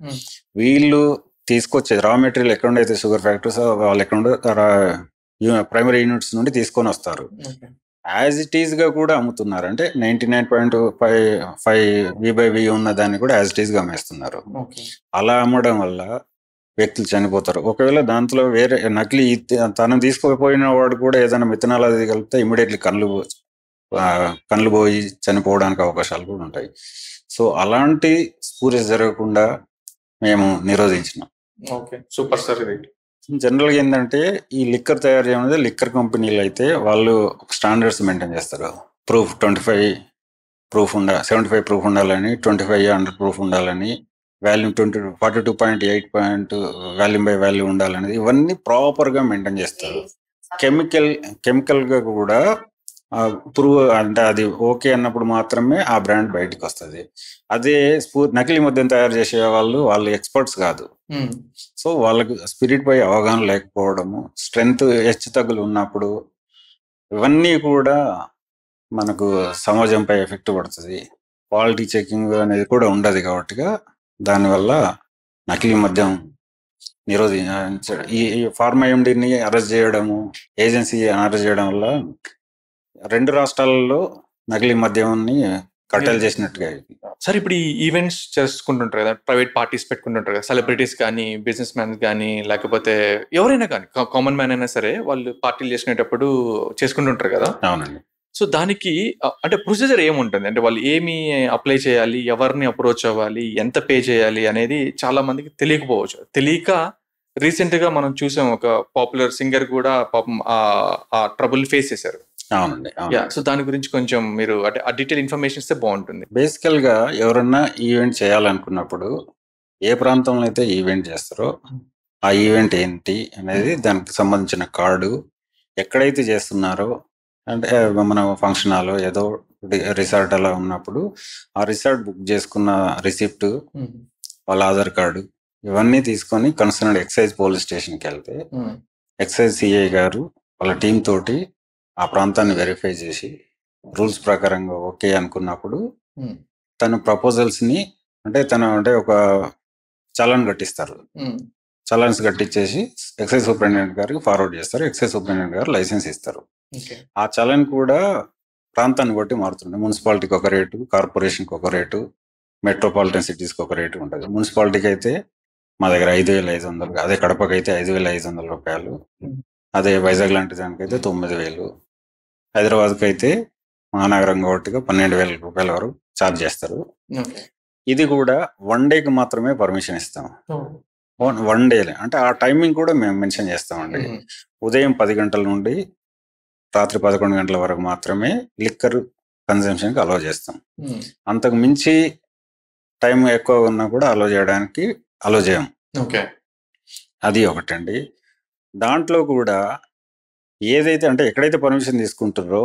వీళ్ళు తీసుకొచ్చేది రా మెటీరియల్ ఎక్కడైతే షుగర్ ఫ్యాక్టరీస్ వాళ్ళు ఎక్కడ ప్రైమరీ యూనిట్స్ నుండి తీసుకొని వస్తారు, యాజ్ ఇట్ ఈజ్ గా కూడా అమ్ముతున్నారు. అంటే 99.5 V/V ఉన్న దాన్ని కూడా యాజ్ ఇట్ ఈజ్ గా అమ్మేస్తున్నారు. అలా అమ్మడం వల్ల వ్యక్తులు చనిపోతారు. ఒకవేళ దాంట్లో వేరే నకిలీ తను తీసుకోపోయిన వాడు కూడా ఏదైనా మిథనాల్ అది కలిపితే ఇమీడియట్లీ కళ్ళు పోయి చనిపోవడానికి అవకాశాలు కూడా ఉంటాయి. సో అలాంటి స్పూరియస్ జరగకుండా మేము నిరోధించినాం. Super sir. జనరల్ గా ఏంటంటే ఈ లిక్కర్ తయారు చేయడం లిక్కర్ కంపెనీలు అయితే వాళ్ళు స్టాండర్డ్స్ మెయింటైన్ చేస్తారు. ప్రూఫ్ 25 ప్రూఫ్ 75 ప్రూఫ్ ఉండాలని, 25 100 ప్రూఫ్ ఉండాలని, వాల్యూమ్ 42.8 వాల్యూమ్ బై వాల్యూమ్ ఉండాలనేది ఇవన్నీ ప్రాపర్ గా మెయింటైన్ చేస్తారు. కెమికల్ గా కూడా ప్రూవ్ అంటే అది ఓకే అన్నప్పుడు మాత్రమే ఆ బ్రాండ్ బయటకు వస్తుంది. అదే నకిలీ మద్యం తయారు చేసే వాళ్ళు ఎక్స్పర్ట్స్ కాదు. సో వాళ్ళకి స్పిరిట్ పై అవగాహన లేకపోవడము, స్ట్రెంగ్త్ హెచ్చు తగ్గులు ఉన్నప్పుడు ఇవన్నీ కూడా మనకు సమాజంపై ఎఫెక్ట్ పడుతుంది. క్వాలిటీ చెకింగ్ అనేది కూడా ఉండదు కాబట్టిగా దానివల్ల నకిలీ మద్యం నిరోధించడం, ఈ ఫార్మా ఎండీని అరెస్ట్ చేయడము, ఏజెన్సీ అరెస్ట్ చేయడం వల్ల 2 రాష్ట్రాలలో నకిలీ మద్యాన్ని కట్టెలు చేసినట్టుగా. సార్ ఇప్పుడు ఈ ఈవెంట్స్ చేసుకుంటుంటారు కదా, ప్రైవేట్ పార్టీస్ పెట్టుకుంటుంటారు కదా, సెలబ్రిటీస్ కానీ, బిజినెస్ మ్యాన్స్ కానీ, లేకపోతే ఎవరైనా కానీ, కామన్ మ్యాన్ అయినా సరే వాళ్ళు పార్టీలు చేసుకునేటప్పుడు చేసుకుంటుంటారు కదా. అవునండి. సో దానికి అంటే ప్రొసీజర్ ఏముంటుంది, అంటే వాళ్ళు ఏమి అప్లై చేయాలి, ఎవరిని అప్రోచ్ అవ్వాలి, ఎంత పే చేయాలి అనేది చాలా మందికి తెలియకపోవచ్చు. తెలియక రీసెంట్ గా మనం చూసాం, ఒక పాపులర్ సింగర్ కూడా పాపం ఆ ట్రబుల్ ఫేస్ చేశారు. అవునండి. సో దాని గురించి కొంచెం మీరు అంటే ఆ డీటెయిల్ ఇన్ఫర్మేషన్ ఇస్తే బాగుంటుంది. బేసికల్ గా ఎవరన్నా ఈవెంట్ చేయాలనుకున్నప్పుడు ఏ ప్రాంతంలో అయితే ఈవెంట్ చేస్తారో ఆ ఈవెంట్ ఏంటి అనేది, దానికి సంబంధించిన కార్డు, ఎక్కడైతే చేస్తున్నారో అంటే మన ఫంక్షన్ హాల్ ఏదో రిసార్ట్ అలా ఉన్నప్పుడు ఆ రిసార్ట్ బుక్ చేసుకున్న రిసిప్ట్, వాళ్ళ ఆధార్ కార్డు ఇవన్నీ తీసుకొని కన్సర్న్డ్ ఎక్సైజ్ పోలీస్ స్టేషన్కి వెళ్తే ఎక్సైజ్ సిఐ గారు వాళ్ళ టీం తోటి ఆ ప్రాంతాన్ని వెరిఫై చేసి రూల్స్ ప్రకారంగా ఓకే అనుకున్నప్పుడు తన ప్రపోజల్స్ ని అంటే ఒక చలాన్ కట్టిస్తారు. చలాన్స్ కట్టించేసి ఎక్సైజ్ సూపరింటెండెంట్ గారికి ఫార్వర్డ్ చేస్తారు. ఎక్సైజ్ సూపరింటెండెంట్ గారు లైసెన్స్ ఇస్తారు. ఆ చలాన్ కూడా ప్రాంతాన్ని బట్టి మారుతుంది. మున్సిపాలిటీకి ఒక రేటు, కార్పొరేషన్కి ఒక రేటు, మెట్రోపాలిటన్ సిటీస్కి ఒక రేటు ఉంటుంది. మున్సిపాలిటీకి అయితే మా దగ్గర 5,500, అదే కడపకి అయితే 5,500 రూపాయలు, అదే వైజాగ్ లాంటి దానికైతే 9,000, హైదరాబాద్కి అయితే మహానగరం కాబట్టిగా 12,000 రూపాయల వరకు ఛార్జ్ చేస్తారు. ఇది కూడా 1 డేకి మాత్రమే పర్మిషన్ ఇస్తాం. వన్ డే అంటే ఆ టైమింగ్ కూడా మేము మెన్షన్ చేస్తామండి. ఉదయం 10 గంటల నుండి రాత్రి 11 గంటల వరకు మాత్రమే లిక్కర్ కన్జంప్షన్కి అలో చేస్తాం. అంతకు మించి టైం ఎక్కువ ఉన్నా కూడా అలో చేయడానికి అలో చేయం. ఓకే, అది ఒకటండి. దాంట్లో కూడా ఏదైతే అంటే ఎక్కడైతే పర్మిషన్ తీసుకుంటారో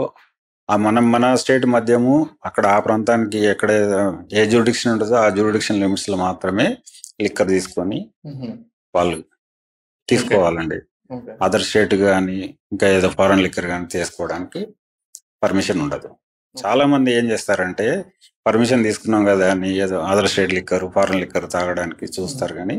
ఆ మన స్టేట్ మధ్యము అక్కడ ఆ ప్రాంతానికి ఎక్కడ ఏ జ్యూరిడిక్షన్ ఉంటుందో ఆ జ్యూరిడిక్షన్ లిమిట్స్ లో మాత్రమే లిక్కర్ తీసుకొని వాళ్ళు తీసుకోవాలండి. అదర్ స్టేట్ కానీ ఇంకా ఏదో ఫారెన్ లిక్కర్ కానీ తీసుకోవడానికి పర్మిషన్ ఉండదు. చాలా మంది ఏం చేస్తారంటే పర్మిషన్ తీసుకున్నాం కదా అని ఏదో other state liquor foreign liquor తాగడానికి చూస్తారు. కానీ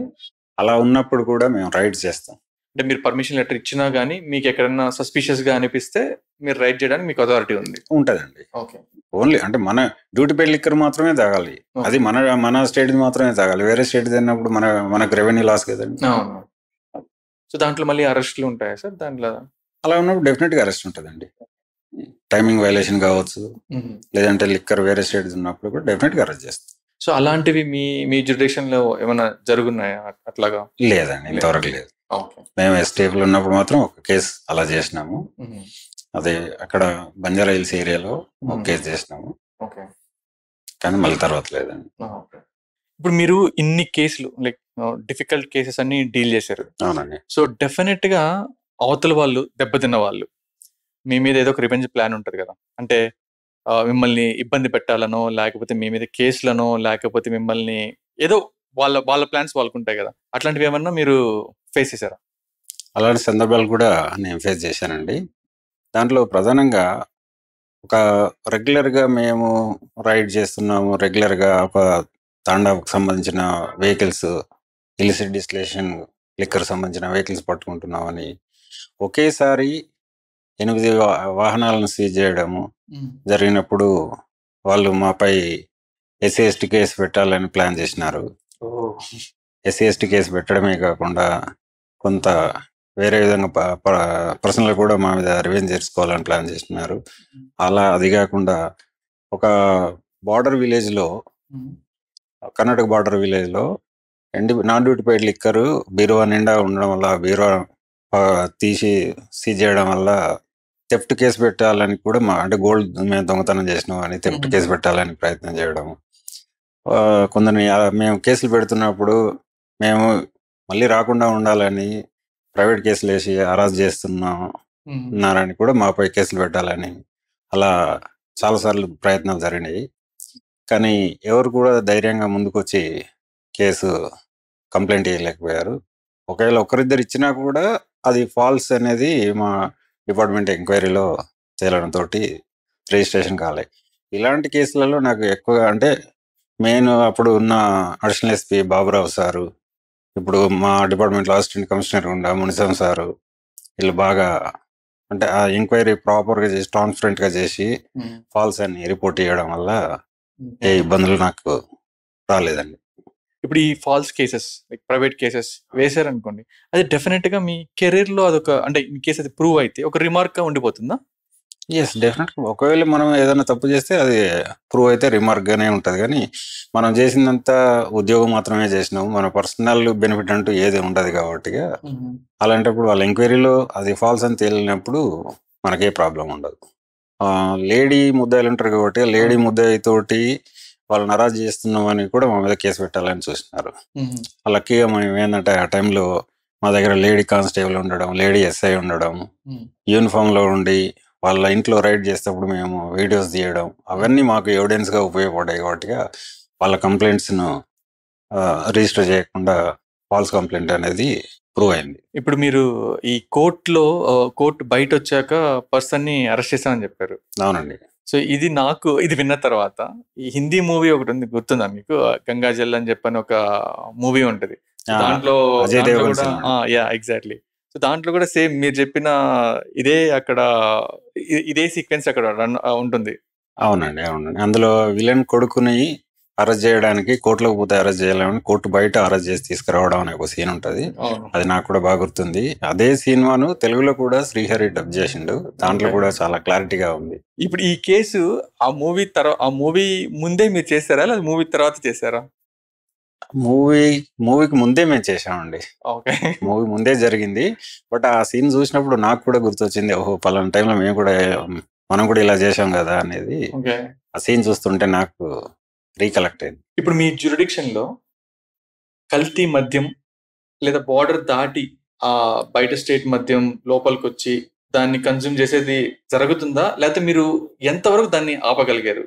అలా ఉన్నప్పుడు కూడా మేము రైడ్ చేస్తాం. అంటే మీరు పర్మిషన్ లెటర్ ఇచ్చినా గానీ మీకు ఎక్కడన్నా సస్పిషియస్ గా అనిపిస్తే మీరు రైడ్ చేయడానికి మీకు అథారిటీ ఉంటదండి. ఓకే, ఓన్లీ అంటే మన డ్యూటీ పెయిడ్ లిక్కర్ మాత్రమే తాగాలి. అది మన స్టేట్ మాత్రమే తాగాలి. వేరే స్టేట్ తిన్నప్పుడు మనకు రెవెన్యూ లాస్ కదండి. సో దాంట్లో మళ్ళీ అరెస్ట్లు ఉంటాయా సార్? దాంట్లో అలా ఉన్నప్పుడు డెఫినెట్ గా అరెస్ట్ ఉంటుందండి. టైమింగ్ వైలేషన్ కావచ్చు, లేదంటే లిక్కర్ వేరే స్టేట్ ఉన్నప్పుడు కూడా డెఫినెట్ గా అరెస్ట్ చేస్తాం. సో అలాంటివి మీ జ్యుడిక్షన్ లో ఏమైనా జరుగున్నాయా అట్లాగా? లేదండి, ఇంతవరకు లేదు. మేము ఎస్టీఎఫ్ లో ఉన్నప్పుడు మాత్రం ఒక కేసు అలా చేసినాము. అదే అక్కడ బంజారా హిల్స్ ఏరియాలో ఒక కేసు చేసినాము, కానీ మళ్ళీ తర్వాత లేదండి. ఇప్పుడు మీరు ఇన్ని కేసులు లైక్ డిఫికల్ట్ కేసెస్ అన్ని డీల్ చేశారు. అవునండి. సో డెఫినెట్ గా అవతల వాళ్ళు దెబ్బతిన్న వాళ్ళు మీ మీద ఏదో ఒక రివెంజ్ ప్లాన్ ఉంటుంది కదా. అంటే మిమ్మల్ని ఇబ్బంది పెట్టాలనో, లేకపోతే మీ మీద కేసులనో, లేకపోతే మిమ్మల్ని ఏదో వాళ్ళ ప్లాన్స్ వాళ్ళకు ఉంటాయి కదా. అట్లాంటివి ఏమన్నా మీరు ఫేస్ చేశారా? అలాంటి సందర్భాలు కూడా నేను ఫేస్ చేశానండి. దాంట్లో ప్రధానంగా ఒక రెగ్యులర్గా మేము రైడ్ చేస్తున్నాము, రెగ్యులర్గా ఒక తాండాకు సంబంధించిన వెహికల్స్, ఇలిసిట్ డిస్టిలేషన్ లిక్కర్ సంబంధించిన వెహికల్స్ పట్టుకుంటున్నామని ఒకేసారి 8 వాహనాలను సీజ్ చేయడము జరిగినప్పుడు వాళ్ళు మాపై ఎస్సీ/ఎస్టీ కేసు పెట్టాలని ప్లాన్ చేసినారు. ఎస్సీ/ఎస్టీ కేసు పెట్టడమే కాకుండా కొంత వేరే విధంగా పర్సనల్ కూడా మా మీద రివెంజ్ చేసుకోవాలని ప్లాన్ చేస్తున్నారు. అలా అది కాకుండా ఒక బార్డర్ విలేజ్లో, కర్ణాటక బార్డర్ విలేజ్లో నాన్ డ్యూటీ పెయిడ్ లిక్కరు బీరువా నిండా ఉండడం వల్ల బీరువా తీసి సీజ్ చేయడం వల్ల థెఫ్ట్ కేసు పెట్టాలని కూడా అంటే గోల్డ్ మేము దొంగతనం చేసినాం అని థెఫ్ట్ కేసు పెట్టాలని ప్రయత్నం చేయడం. కొందరిని మేము కేసులు పెడుతున్నప్పుడు మేము మళ్ళీ రాకుండా ఉండాలని ప్రైవేట్ కేసులు వేసి అరెస్ట్ చేస్తున్నారని కూడా మాపై కేసులు పెట్టాలని అలా చాలాసార్లు ప్రయత్నాలు జరిగినాయి. కానీ ఎవరు కూడా ధైర్యంగా ముందుకొచ్చి కేసు కంప్లైంట్ చేయలేకపోయారు. ఒకవేళ ఒకరిద్దరు ఇచ్చినా కూడా అది ఫాల్స్ అనేది మా డిపార్ట్మెంట్ ఎంక్వైరీలో తేలడంతో రిజిస్ట్రేషన్ కాలే. ఇలాంటి కేసులలో నాకు ఎక్కువగా అంటే మెయిన్ అప్పుడు ఉన్న అడిషనల్ ఎస్పీ బాబురావు సారు, ఇప్పుడు మా డిపార్ట్మెంట్లో అసిస్టెంట్ కమిషనర్ ఉండా మునిసం సారు, వీళ్ళు బాగా అంటే ఆ ఎంక్వైరీ ప్రాపర్గా చేసి ట్రాన్స్పరెంట్గా చేసి ఫాల్స్ అని రిపోర్ట్ చేయడం వల్ల ఏ ఇబ్బందులు నాకు రాలేదండి. ఇప్పుడు ఈ false cases like private cases వేశారనుకోండి, అది డెఫినెట్గా మీ కెరీర్లో అదొక అంటే ఇన్ కేసు అది ప్రూవ్ అయితే ఒక రిమార్క్గా ఉండిపోతుందా? ఎస్, డెఫినెట్గా. ఒకవేళ మనం ఏదైనా తప్పు చేస్తే అది ప్రూవ్ అయితే రిమార్క్గానే ఉంటుంది. కానీ మనం చేసిందంతా ఉద్యోగం మాత్రమే చేసినాము, మన పర్సనల్ బెనిఫిట్ అంటూ ఏది ఉండదు కాబట్టి అలాంటప్పుడు వాళ్ళ ఎంక్వైరీలో అది ఫాల్స్ అని తేలినప్పుడు మనకే ప్రాబ్లం ఉండదు. లేడీ ముద్దాయిలు ఉంటారు కాబట్టి లేడీ ముద్దాయి తోటి వాళ్ళని అరెస్ట్ చేస్తున్నామని కూడా మా మీద కేసు పెట్టాలని చూస్తున్నారు. లక్కీగా మేము ఏంటంటే ఆ టైంలో మా దగ్గర లేడీ కానిస్టేబుల్ ఉండడం, లేడీ ఎస్ఐ ఉండడం, యూనిఫామ్లో ఉండి వాళ్ళ ఇంట్లో రైడ్ చేసేటప్పుడు మేము వీడియోస్ తీయడం, అవన్నీ మాకు ఎవిడెన్స్గా ఉపయోగపడ్డాయి. కాబట్టి వాళ్ళ కంప్లైంట్స్ను రిజిస్టర్ చేయకుండా ఫాల్స్ కంప్లైంట్ అనేది ప్రూవ్ అయింది. ఇప్పుడు మీరు ఈ కోర్టు బయట వచ్చాక పర్సన్ని అరెస్ట్ చేశామని చెప్పారు. అవునండి. సో ఇది విన్న తర్వాత ఈ హిందీ మూవీ ఒకటి ఉంది, గుర్తుందా మీకు? గంగాజల్ అని చెప్పని ఒక మూవీ ఉంటది. దాంట్లో ఎగ్జాక్ట్లీ. సో దాంట్లో కూడా సేమ్ మీరు చెప్పిన ఇదే సీక్వెన్స్ అక్కడ రన్ ఉంటుంది. అవునండి. అందులో విలన్ కొడుకుని అరెస్ట్ చేయడానికి కోర్టులోకి పోతే అరెస్ట్ చేయాలని కోర్టు బయట అరెస్ట్ చేసి తీసుకురావడం అనే ఒక సీన్ ఉంటుంది. అది నాకు కూడా బాగా గుర్తుంది. అదే సినిమాను తెలుగులో కూడా శ్రీహరి డబ్ చేసిండు. దాంట్లో కూడా చాలా క్లారిటీగా ఉంది. ఇప్పుడు ఈ కేసు ఆ మూవీ ముందే మీరు చేశారా లేదా మూవీ తర్వాత చేశారా? మూవీకి ముందే మేము చేసామండి. ఓకే. మూవీ ముందే జరిగింది. బట్ ఆ సీన్ చూసినప్పుడు నాకు కూడా గుర్తొచ్చింది. ఓహో! పలానా టైంలో మనం కూడా ఇలా చేసాం కదా అనేది. ఓకే. ఆ సీన్ చూస్తుంటే నాకు రీకలెక్ట్ అయింది. ఇప్పుడు మీ జ్యూరిడిక్షన్‌లో కల్తీ మద్యం లేదా బార్డర్ దాటి బయట స్టేట్ మద్యం లోపలికొచ్చి దాన్ని కన్జ్యూమ్ చేసేది జరుగుతుందా? లేకపోతే మీరు ఎంతవరకు దాన్ని ఆపగలిగారు?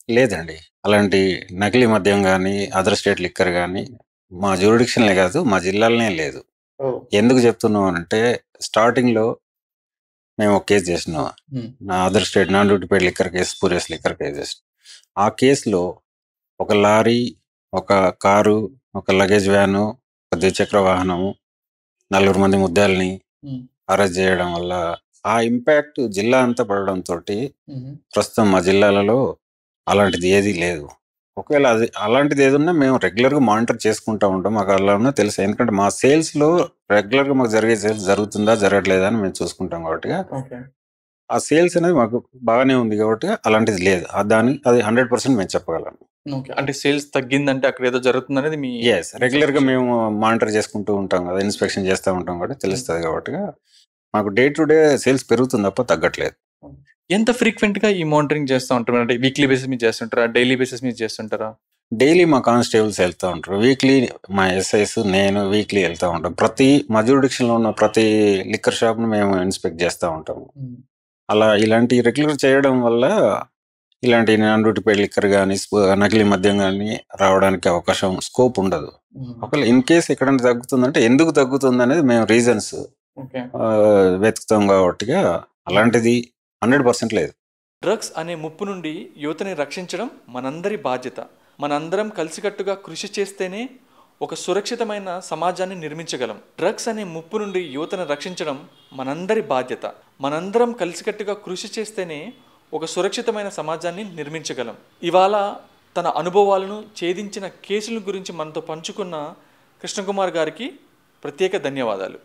లేదండి. అలాంటి నకిలీ మద్యం గానీ, అదర్ స్టేట్ లిక్కర్ గానీ మా జ్యూరిడిక్షన్‌లే కాదు, మా జిల్లాలోనే లేదు. ఓహ్! ఎందుకు చెప్తున్నాం అంటే స్టార్టింగ్‌లో మేము ఒక కేస్ చేసినాం. Other state non duty paid liquor case, spurious liquor cases. ఆ కేసులో ఒక లారీ, ఒక కారు, ఒక లగేజ్ వ్యాను, ఒక ద్విచక్ర వాహనము, 4 మంది ముద్దాయిల్ని అరెస్ట్ చేయడం వల్ల ఆ ఇంపాక్ట్ జిల్లా అంతా పడడంతోటి ప్రస్తుతం మా జిల్లాలలో అలాంటిది ఏదీ లేదు. ఒకవేళ అలాంటిది ఏదున్నా మేము రెగ్యులర్‌గా మానిటర్ చేసుకుంటా ఉంటాం. మాకు అలానే తెలుసు. ఎందుకంటే మా సేల్స్‌లో రెగ్యులర్‌గా మాకు జరిగే సేల్స్ జరుగుతుందా, జరగట్లేదా అని మేము చూసుకుంటాం కాబట్టిగా ఓకే. ఆ సేల్స్ అనేది మాకు బాగానే ఉంది కాబట్టి అలాంటిది లేదు. అది 100% మేము చెప్పగలం. ఓకే. అంటే సేల్స్ తగ్గిందంటే అక్కడ ఏదో జరుగుతుందనేది మీ యెస్. రెగ్యులర్‌గా మేము మానిటర్ చేసుకుంటూ ఉంటాం కదా! ఇన్స్‌పెక్షన్ చేస్తా ఉంటాం కాబట్టి తెలుస్తది కాబట్టిగా మాకు డే టు డే సేల్స్ పెరుగుతుంది తప్ప తగ్గట్లేదు. ఎంత ఫ్రీక్వెంట్‌గా ఈ మానిటరింగ్ చేస్తా ఉంటారు? అంటే వీక్లీ బేసిస్ మీద చేస్తుంటారా? డైలీ బేసిస్ మీద చేస్తుంటారా? డైలీ మా కానిస్టేబుల్స్ వెళ్తా ఉంటారు. వీక్లీ మా ఎస్ఐస్, నేను వీక్లీ వెళ్తా ఉంటాం. మా జ్యూరిడిక్షన్‌లో ఉన్న ప్రతి లిక్కర్ షాప్‌ని మేము ఇన్స్‌పెక్ట్ చేస్తా ఉంటాము. అలా ఇలాంటి రెగ్యులర్ చేయడం వల్ల ఇలాంటి నాన్ డ్యూటీ పెయిడ్ లిక్కర్ గానీ, నకిలీ మద్యం గానీ రావడానికి స్కోప్ ఉండదు. ఒకవేళ ఇన్ కేస్ ఎక్కడైనా తగ్గుతుందంటే ఎందుకు తగ్గుతుందనేది మేము రీజన్స్ వెతుకుతాం కాబట్టిగా అలాంటిది 100% లేదు. డ్రగ్స్ అనే ముప్పు నుండి యువతని రక్షించడం మనందరి బాధ్యత. మనందరం కలిసికట్టుగా కృషి చేస్తేనే ఒక సురక్షితమైన సమాజాన్ని నిర్మించగలం. డ్రగ్స్ అనే ముప్పు నుండి యువతను రక్షించడం మనందరి బాధ్యత. మనందరం కలిసికట్టుగా కృషి చేస్తేనే ఒక సురక్షితమైన సమాజాన్ని నిర్మించగలం. ఇవాళ తన అనుభవాలను ఛేదించిన కేసుల గురించి మనతో పంచుకున్న కృష్ణకుమార్ గారికి ప్రత్యేక ధన్యవాదాలు.